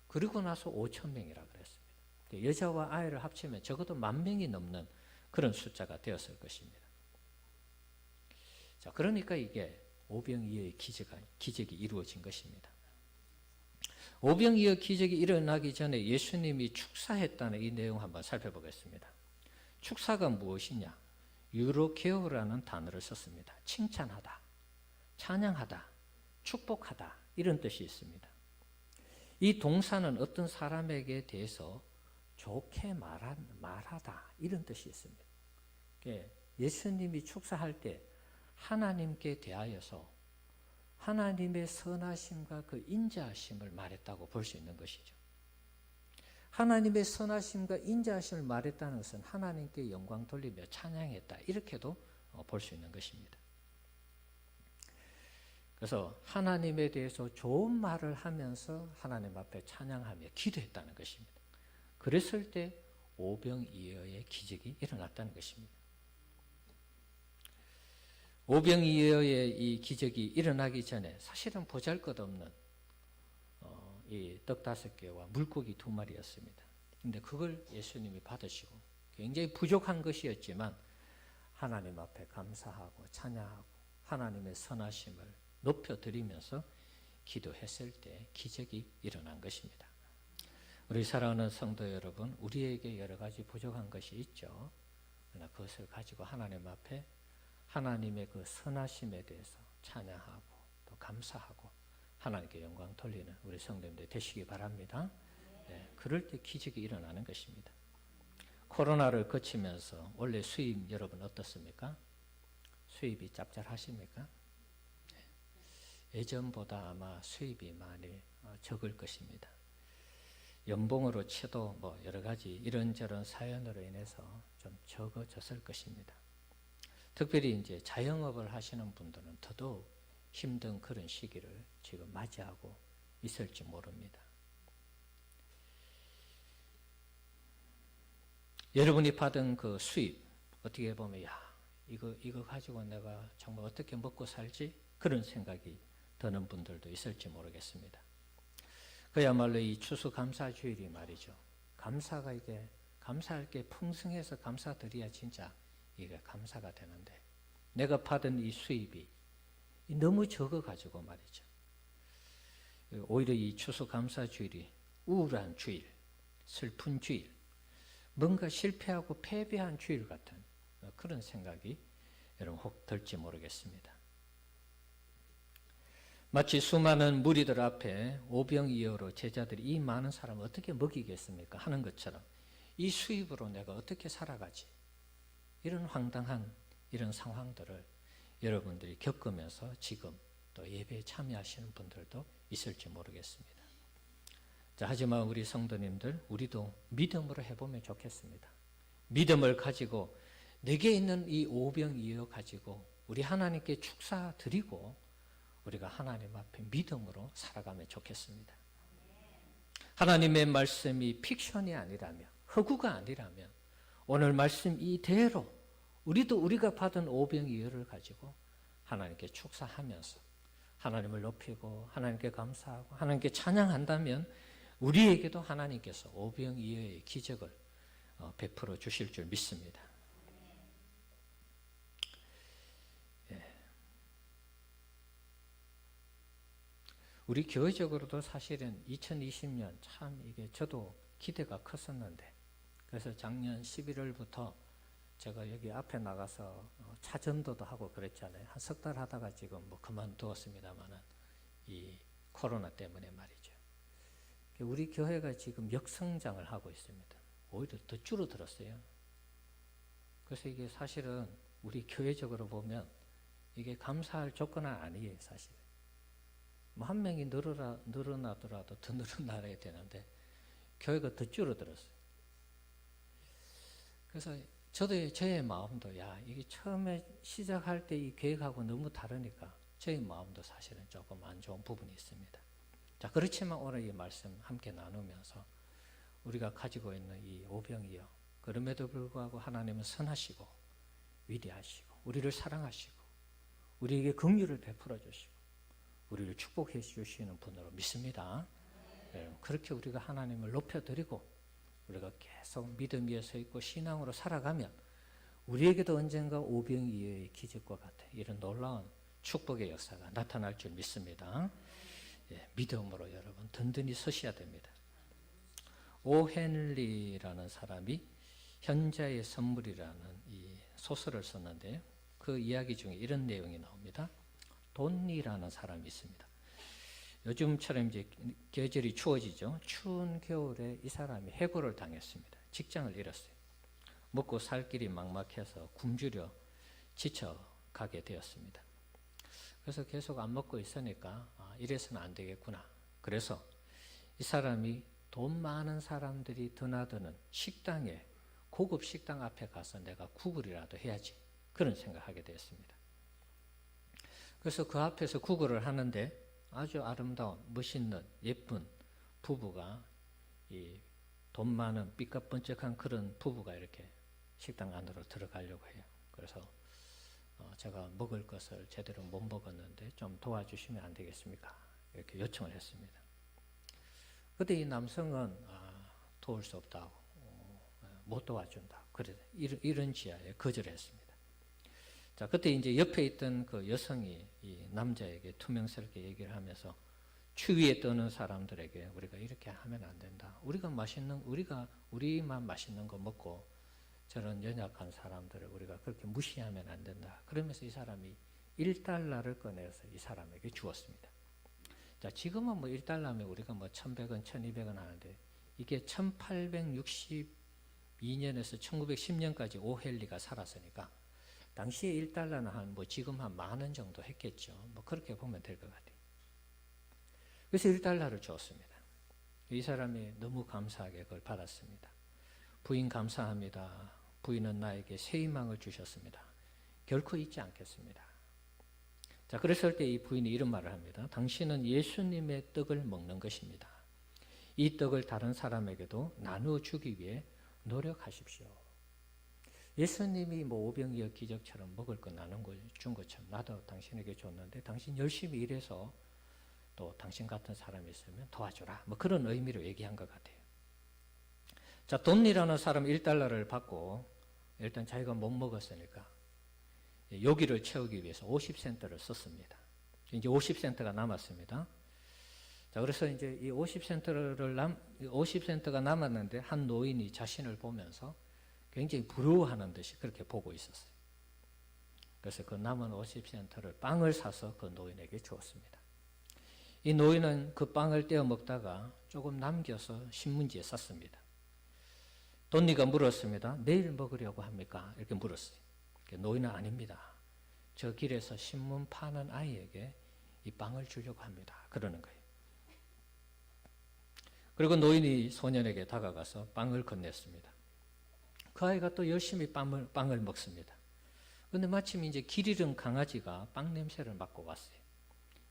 그리고 나서 5,000명이라 그랬습니다. 여자와 아이를 합치면 적어도 10,000명이 넘는 그런 숫자가 되었을 것입니다. 자, 그러니까 이게 오병이어의 기적이 이루어진 것입니다. 오병이어 기적이 일어나기 전에 예수님이 축사했다는 이 내용 한번 살펴보겠습니다. 축사가 무엇이냐? 유로케오라는 단어를 썼습니다. 칭찬하다, 찬양하다, 축복하다 이런 뜻이 있습니다. 이 동사는 어떤 사람에게 대해서 좋게 말하다 이런 뜻이 있습니다. 예수님이 축사할 때 하나님께 대하여서 하나님의 선하심과 그 인자하심을 말했다고 볼 수 있는 것이죠. 하나님의 선하심과 인자하심을 말했다는 것은 하나님께 영광 돌리며 찬양했다 이렇게도 볼 수 있는 것입니다. 그래서 하나님에 대해서 좋은 말을 하면서 하나님 앞에 찬양하며 기도했다는 것입니다. 그랬을 때 오병이어의 기적이 일어났다는 것입니다. 오병이어의 이 기적이 일어나기 전에 사실은 보잘것없는 이 떡 5개와 물고기 2마리였습니다. 근데 그걸 예수님이 받으시고 굉장히 부족한 것이었지만 하나님 앞에 감사하고 찬양하고 하나님의 선하심을 높여드리면서 기도했을 때 기적이 일어난 것입니다. 우리 사랑하는 성도 여러분, 우리에게 여러 가지 부족한 것이 있죠. 그러나 그것을 가지고 하나님 앞에 하나님의 그 선하심에 대해서 찬양하고 또 감사하고 하나님께 영광 돌리는 우리 성도님들 되시기 바랍니다. 네, 그럴 때 기적이 일어나는 것입니다. 코로나를 거치면서 원래 수입 여러분 어떻습니까? 수입이 짭짤하십니까? 네, 예전보다 아마 수입이 많이 적을 것입니다. 연봉으로 쳐도 뭐 여러 가지 이런저런 사연으로 인해서 좀 적어졌을 것입니다. 특별히 이제 자영업을 하시는 분들은 더더욱 힘든 그런 시기를 지금 맞이하고 있을지 모릅니다. 여러분이 받은 그 수입 어떻게 보면 이거 가지고 내가 정말 어떻게 먹고 살지 그런 생각이 드는 분들도 있을지 모르겠습니다. 그야말로 이 추수감사주일이 말이죠. 감사가 이게 감사할 게 풍성해서 감사드려야 진짜 이게 감사가 되는데 내가 받은 이 수입이 너무 적어가지고 말이죠. 오히려 이 추수감사주일이 우울한 주일, 슬픈 주일, 뭔가 실패하고 패배한 주일 같은 그런 생각이 여러분 혹 들지 모르겠습니다. 마치 수많은 무리들 앞에 오병이어로 제자들이 이 많은 사람을 어떻게 먹이겠습니까? 하는 것처럼 이 수입으로 내가 어떻게 살아가지? 이런 황당한 이런 상황들을 여러분들이 겪으면서 지금 또 예배에 참여하시는 분들도 있을지 모르겠습니다. 자, 하지만 우리 성도님들, 우리도 믿음으로 해보면 좋겠습니다. 믿음을 가지고 내게 있는 이 오병이어 가지고 우리 하나님께 축사 드리고 우리가 하나님 앞에 믿음으로 살아가면 좋겠습니다. 하나님의 말씀이 픽션이 아니라면, 허구가 아니라면 오늘 말씀 이대로 우리도 우리가 받은 오병이어를 가지고 하나님께 축사하면서 하나님을 높이고 하나님께 감사하고 하나님께 찬양한다면 우리에게도 하나님께서 오병이어의 기적을 베풀어 주실 줄 믿습니다. 우리 교회적으로도 사실은 2020년 참 이게 저도 기대가 컸었는데 그래서 작년 11월부터 제가 여기 앞에 나가서 차전도도 하고 그랬잖아요. 한 석 달 하다가 지금 뭐 그만두었습니다만은 이 코로나 때문에 말이죠. 우리 교회가 지금 역성장을 하고 있습니다. 오히려 더 줄어들었어요. 그래서 이게 사실은 우리 교회적으로 보면 이게 감사할 조건은 아니에요, 사실. 뭐 한 명이 늘어나더라도 더 늘어나야 되는데 교회가 더 줄어들었어요. 그래서 저도 저의 마음도 이게 처음에 시작할 때 이 계획하고 너무 다르니까 저의 마음도 사실은 조금 안 좋은 부분이 있습니다. 자, 그렇지만 오늘 이 말씀 함께 나누면서 우리가 가지고 있는 이 오병이어 그럼에도 불구하고 하나님은 선하시고 위대하시고 우리를 사랑하시고 우리에게 긍휼을 베풀어 주시고 우리를 축복해 주시는 분으로 믿습니다. 그렇게 우리가 하나님을 높여드리고 우리가 계속 믿음 위에 서 있고 신앙으로 살아가면 우리에게도 언젠가 오병이어의 기적과 같은 이런 놀라운 축복의 역사가 나타날 줄 믿습니다. 믿음으로 여러분 든든히 서셔야 됩니다. 오헨리라는 사람이 현자의 선물이라는 이 소설을 썼는데 그 이야기 중에 이런 내용이 나옵니다. 돈니라는 사람이 있습니다. 요즘처럼 이제 계절이 추워지죠. 추운 겨울에 이 사람이 해고를 당했습니다. 직장을 잃었어요. 먹고 살 길이 막막해서 굶주려 지쳐가게 되었습니다. 그래서 계속 안 먹고 있으니까 이래서는 안 되겠구나. 그래서 이 사람이 돈 많은 사람들이 드나드는 식당에, 고급 식당 앞에 가서 내가 구걸이라도 해야지, 그런 생각하게 되었습니다. 그래서 그 앞에서 구걸을 하는데 아주 아름다운 멋있는 예쁜 부부가, 이 돈 많은 삐까번쩍한 그런 부부가 이렇게 식당 안으로 들어가려고 해요. 그래서 제가 먹을 것을 제대로 못 먹었는데 좀 도와주시면 안 되겠습니까? 이렇게 요청을 했습니다. 그때 이 남성은 도울 수 없다고, 못 도와준다. 그래 이런 지하에 거절했습니다. 자, 그때 이제 옆에 있던 그 여성이 이 남자에게 투명스럽게 얘기를 하면서 추위에 떠는 사람들에게 우리가 이렇게 하면 안 된다. 우리만 맛있는 거 먹고 저런 연약한 사람들을 우리가 그렇게 무시하면 안 된다. 그러면서 이 사람이 1달러를 꺼내서 이 사람에게 주었습니다. 자, 지금은 뭐 1달러면 우리가 뭐 1,100원, 1,200원 하는데 이게 1862년에서 1910년까지 오헬리가 살았으니까 당시에 1달러는 한 뭐 지금 한 10,000원 정도 했겠죠. 뭐 그렇게 보면 될 것 같아요. 그래서 1달러를 주었습니다. 이 사람이 너무 감사하게 그걸 받았습니다. 부인 감사합니다. 부인은 나에게 새 희망을 주셨습니다. 결코 잊지 않겠습니다. 자, 그랬을 때 이 부인이 이런 말을 합니다. 당신은 예수님의 떡을 먹는 것입니다. 이 떡을 다른 사람에게도 나누어 주기 위해 노력하십시오. 예수님이 뭐 오병이어 기적처럼 먹을 거 나눈 걸 준 것처럼 나도 당신에게 줬는데 당신 열심히 일해서 또 당신 같은 사람이 있으면 도와주라. 뭐 그런 의미로 얘기한 것 같아요. 자, 돈이라는 사람 1달러를 받고 일단 자기가 못 먹었으니까 요기를 채우기 위해서 50센트를 썼습니다. 이제 50센트가 남았습니다. 자, 그래서 이제 이 50센트가 남았는데 한 노인이 자신을 보면서 굉장히 부러워하는 듯이 그렇게 보고 있었어요. 그래서 그 남은 50센트를 빵을 사서 그 노인에게 주었습니다. 이 노인은 그 빵을 떼어 먹다가 조금 남겨서 신문지에 쌌습니다. 돈니가 물었습니다. 내일 먹으려고 합니까? 이렇게 물었어요. 노인은 아닙니다. 저 길에서 신문 파는 아이에게 이 빵을 주려고 합니다. 그러는 거예요. 그리고 노인이 소년에게 다가가서 빵을 건넸습니다. 그 아이가 또 열심히 빵을 먹습니다. 그런데 마침 이제 길 잃은 강아지가 빵 냄새를 맡고 왔어요.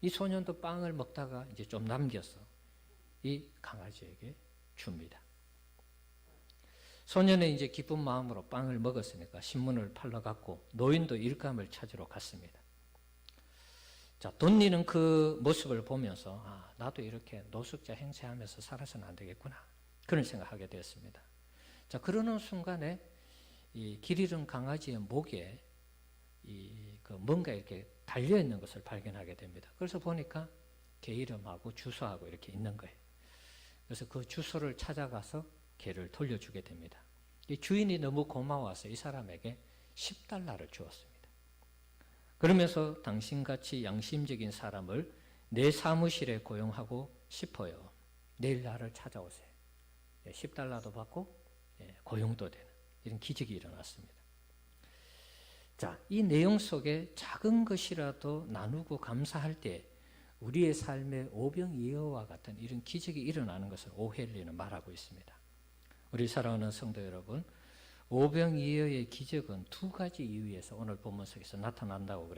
이 소년도 빵을 먹다가 이제 좀 남겨서 이 강아지에게 줍니다. 소년은 이제 기쁜 마음으로 빵을 먹었으니까 신문을 팔러 갔고 노인도 일감을 찾으러 갔습니다. 자, 돈니는 그 모습을 보면서 나도 이렇게 노숙자 행세하면서 살아서는 안 되겠구나, 그런 생각하게 되었습니다. 자, 그러는 순간에 이 길 잃은 강아지의 목에 뭔가 이렇게 달려 있는 것을 발견하게 됩니다. 그래서 보니까 개 이름하고 주소하고 이렇게 있는 거예요. 그래서 그 주소를 찾아가서 개를 돌려주게 됩니다. 이 주인이 너무 고마워서 이 사람에게 10달러를 주었습니다. 그러면서 당신같이 양심적인 사람을 내 사무실에 고용하고 싶어요. 내일 나를 찾아오세요. 10달러도 받고 고용도 되는 이런 기적이 일어났습니다. 자, 이 내용 속에 작은 것이라도 나누고 감사할 때 우리의 삶에 오병이어와 같은 이런 기적이 일어나는 것을 오헬리는 말하고 있습니다. 우리 사랑하는 성도 여러분, 오병이어의 기적은 두 가지 이유에서 오늘 본문 속에서 나타났다고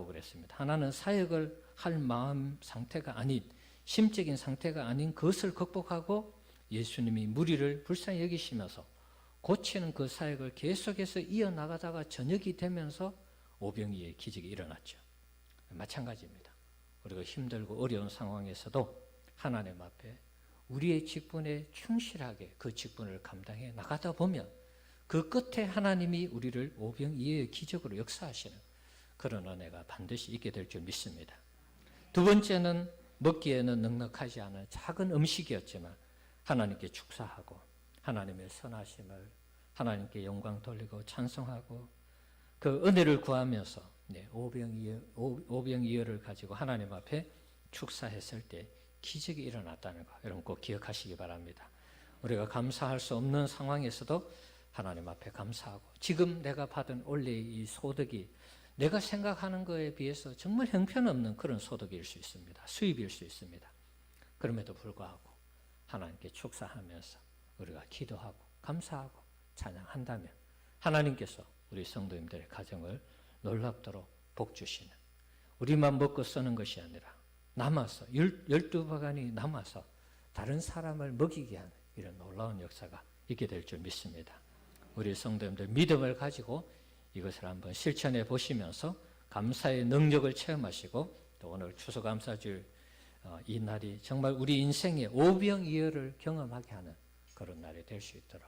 그랬습니다. 하나는 사역을 할 마음 상태가 아닌, 심적인 상태가 아닌 그것을 극복하고 예수님이 무리를 불쌍히 여기시면서 고치는 그 사역을 계속해서 이어나가다가 저녁이 되면서 오병이어의 기적이 일어났죠. 마찬가지입니다. 우리가 힘들고 어려운 상황에서도 하나님 앞에 우리의 직분에 충실하게 그 직분을 감당해 나가다 보면 그 끝에 하나님이 우리를 오병이어의 기적으로 역사하시는 그런 은혜가 반드시 있게 될 줄 믿습니다. 두 번째는 먹기에는 넉넉하지 않은 작은 음식이었지만 하나님께 축사하고 하나님의 선하심을 하나님께 영광 돌리고 찬송하고 그 은혜를 구하면서 오병이어를 가지고 하나님 앞에 축사했을 때 기적이 일어났다는 거 여러분 꼭 기억하시기 바랍니다. 우리가 감사할 수 없는 상황에서도 하나님 앞에 감사하고 지금 내가 받은 원래의 이 소득이 내가 생각하는 것에 비해서 정말 형편없는 그런 소득일 수 있습니다. 수입일 수 있습니다. 그럼에도 불구하고 하나님께 축사하면서 우리가 기도하고 감사하고 찬양한다면 하나님께서 우리 성도님들의 가정을 놀랍도록 복주시는 우리만 먹고 쓰는 것이 아니라 남아서 12바간이 남아서 다른 사람을 먹이게 하는 이런 놀라운 역사가 있게 될 줄 믿습니다. 우리 성도님들 믿음을 가지고 이것을 한번 실천해 보시면서 감사의 능력을 체험하시고 또 오늘 추수감사주일 이 날이 정말 우리 인생의 오병이어를 경험하게 하는 그런 날이 될 수 있도록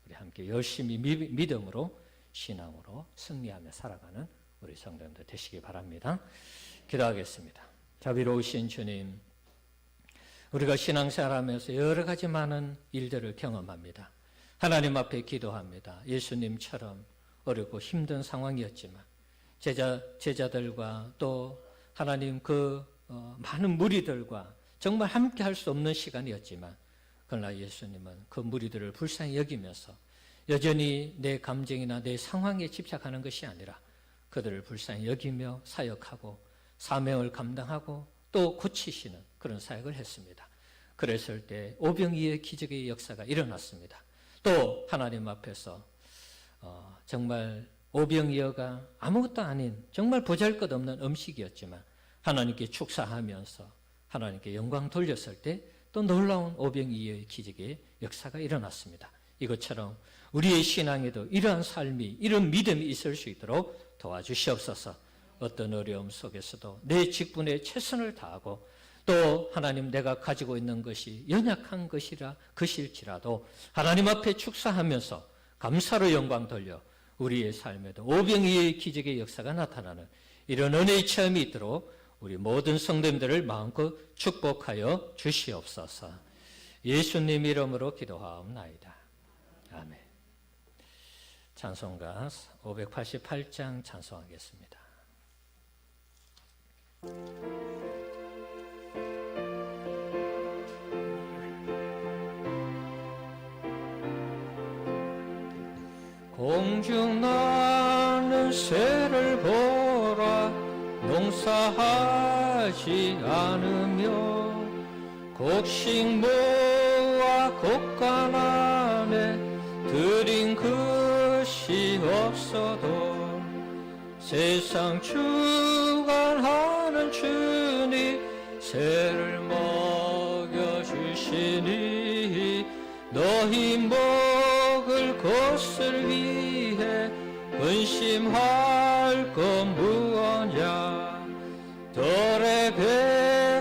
우리 함께 열심히 믿음으로 신앙으로 승리하며 살아가는 우리 성도님들 되시기 바랍니다. 기도하겠습니다. 자비로우신 주님, 우리가 신앙생활하면서 여러 가지 많은 일들을 경험합니다. 하나님 앞에 기도합니다. 예수님처럼 어렵고 힘든 상황이었지만 제자들과 또 하나님 많은 무리들과 정말 함께 할 수 없는 시간이었지만 그러나 예수님은 그 무리들을 불쌍히 여기면서 여전히 내 감정이나 내 상황에 집착하는 것이 아니라 그들을 불쌍히 여기며 사역하고 사명을 감당하고 또 고치시는 그런 사역을 했습니다. 그랬을 때 오병이어의 기적의 역사가 일어났습니다. 또 하나님 앞에서 정말 오병이어가 아무것도 아닌 정말 보잘것없는 음식이었지만 하나님께 축사하면서 하나님께 영광 돌렸을 때 또 놀라운 오병이어의 기적의 역사가 일어났습니다. 이것처럼 우리의 신앙에도 이러한 삶이 이런 믿음이 있을 수 있도록 도와주시옵소서. 어떤 어려움 속에서도 내 직분에 최선을 다하고 또 하나님 내가 가지고 있는 것이 연약한 것일지라도 하나님 앞에 축사하면서 감사로 영광 돌려 우리의 삶에도 오병이어의 기적의 역사가 나타나는 이런 은혜의 체험이 있도록 우리 모든 성도님들을 마음껏 축복하여 주시옵소서. 예수님 이름으로 기도하옵나이다. 아멘. 찬송가 588장 찬송하겠습니다. 공중 나는 새를 보라 농사하지 않으며 곡식 모아 곡간 안에 들인 것이 없어도 세상 주관하는 주님 새를 먹여주시니 너희 먹을 것을 위해 근심할 것 무엇냐 덜의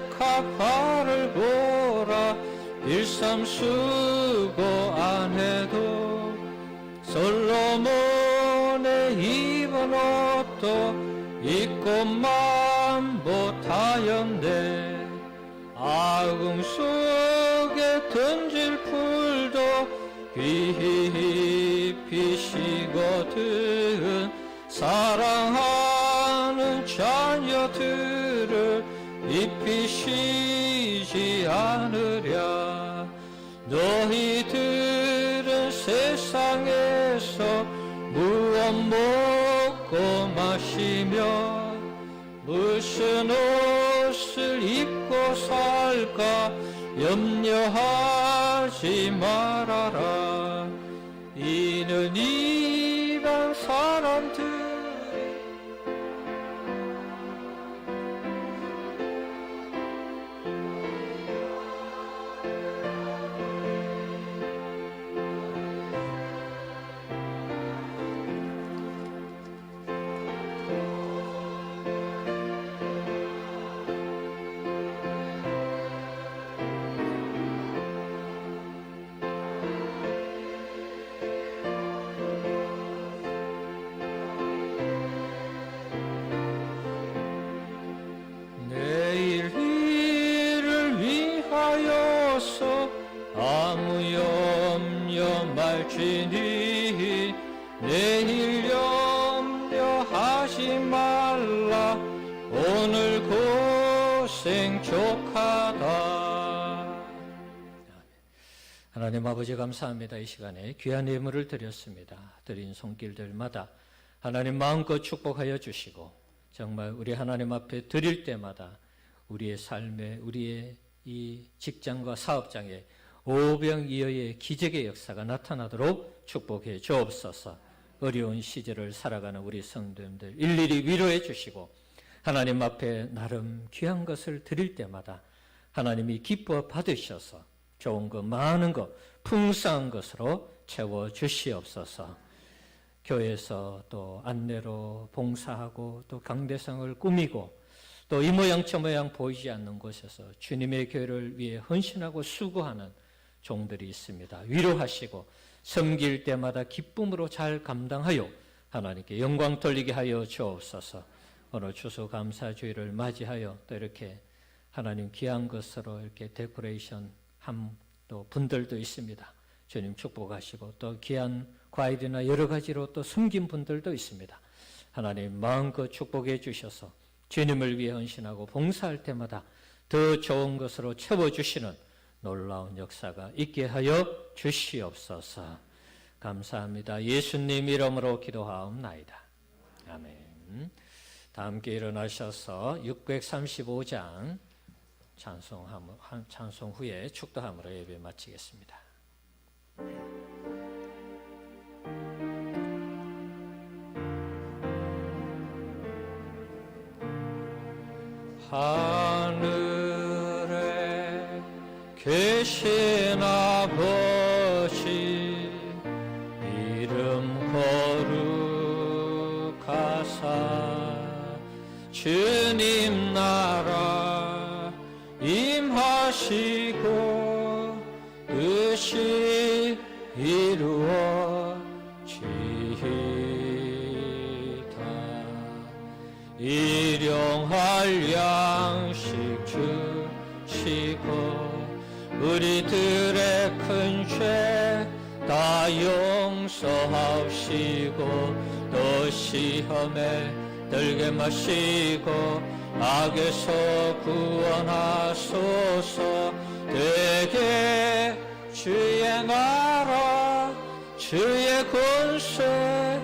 백합화를 보라 일삼 수고 안 해도 솔로몬의 입은 옷도 입고만 못하였네 아궁 속에 던질 풀도 깊이 쉬거든 사랑하는 자녀들을 깊이 쉬지 않으랴 너희들은 세상에서 무엇 먹고 마시며 무슨 옷을 입고 살까 염려하지 말아라 이는 이방 사람들이 할지니 내일 염려하지 말라 오늘 고생 족하다. 하나님 아버지 감사합니다. 이 시간에 귀한 예물을 드렸습니다. 드린 손길들마다 하나님 마음껏 축복하여 주시고 정말 우리 하나님 앞에 드릴 때마다 우리의 삶에 우리의 이 직장과 사업장에 오병이어의 기적의 역사가 나타나도록 축복해 주옵소서. 어려운 시절을 살아가는 우리 성도님들 일일이 위로해 주시고 하나님 앞에 나름 귀한 것을 드릴 때마다 하나님이 기뻐 받으셔서 좋은 것, 많은 것, 풍성한 것으로 채워 주시옵소서. 교회에서 또 안내로 봉사하고 또 강대상을 꾸미고 또 이 모양 저 모양 보이지 않는 곳에서 주님의 교회를 위해 헌신하고 수고하는 종들이 있습니다. 위로하시고 섬길 때마다 기쁨으로 잘 감당하여 하나님께 영광 돌리게 하여 주옵소서. 오늘 추수감사주의를 맞이하여 또 이렇게 하나님 귀한 것으로 이렇게 데코레이션 한 또 분들도 있습니다. 주님 축복하시고 또 귀한 과일이나 여러 가지로 또 숨긴 분들도 있습니다. 하나님 마음껏 축복해 주셔서 주님을 위해 헌신하고 봉사할 때마다 더 좋은 것으로 채워주시는 놀라운 역사가 있게 하여 주시옵소서. 감사합니다. 예수님 이름으로 기도하옵나이다. 아멘. 다 함께 일어나셔서 635장 찬송 후에 축도함으로 예배 마치겠습니다. 하늘에 계신 아버지 이름 거룩하사 주님 나라 임하시고 뜻이 이루어지이다. 일용할 양식 주시고 우리들의 큰 죄 다 용서하시고 또 시험에 들게 마시고 악에서 구원하소서. 되게 주의 나라 주의 권세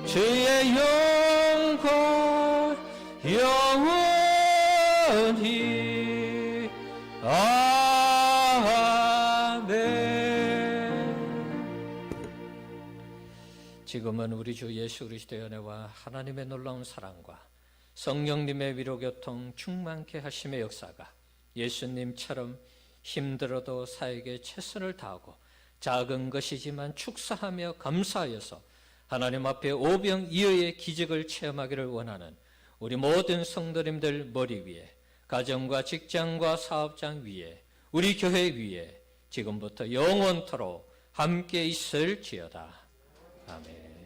주의 영광 영원히 지금은 우리 주 예수 그리스도의 은혜와 하나님의 놀라운 사랑과 성령님의 위로교통 충만케 하심의 역사가 예수님처럼 힘들어도 사에게 최선을 다하고 작은 것이지만 축사하며 감사하여서 하나님 앞에 오병이어의 기적을 체험하기를 원하는 우리 모든 성도님들 머리 위에, 가정과 직장과 사업장 위에, 우리 교회 위에 지금부터 영원토록 함께 있을지어다. 아멘.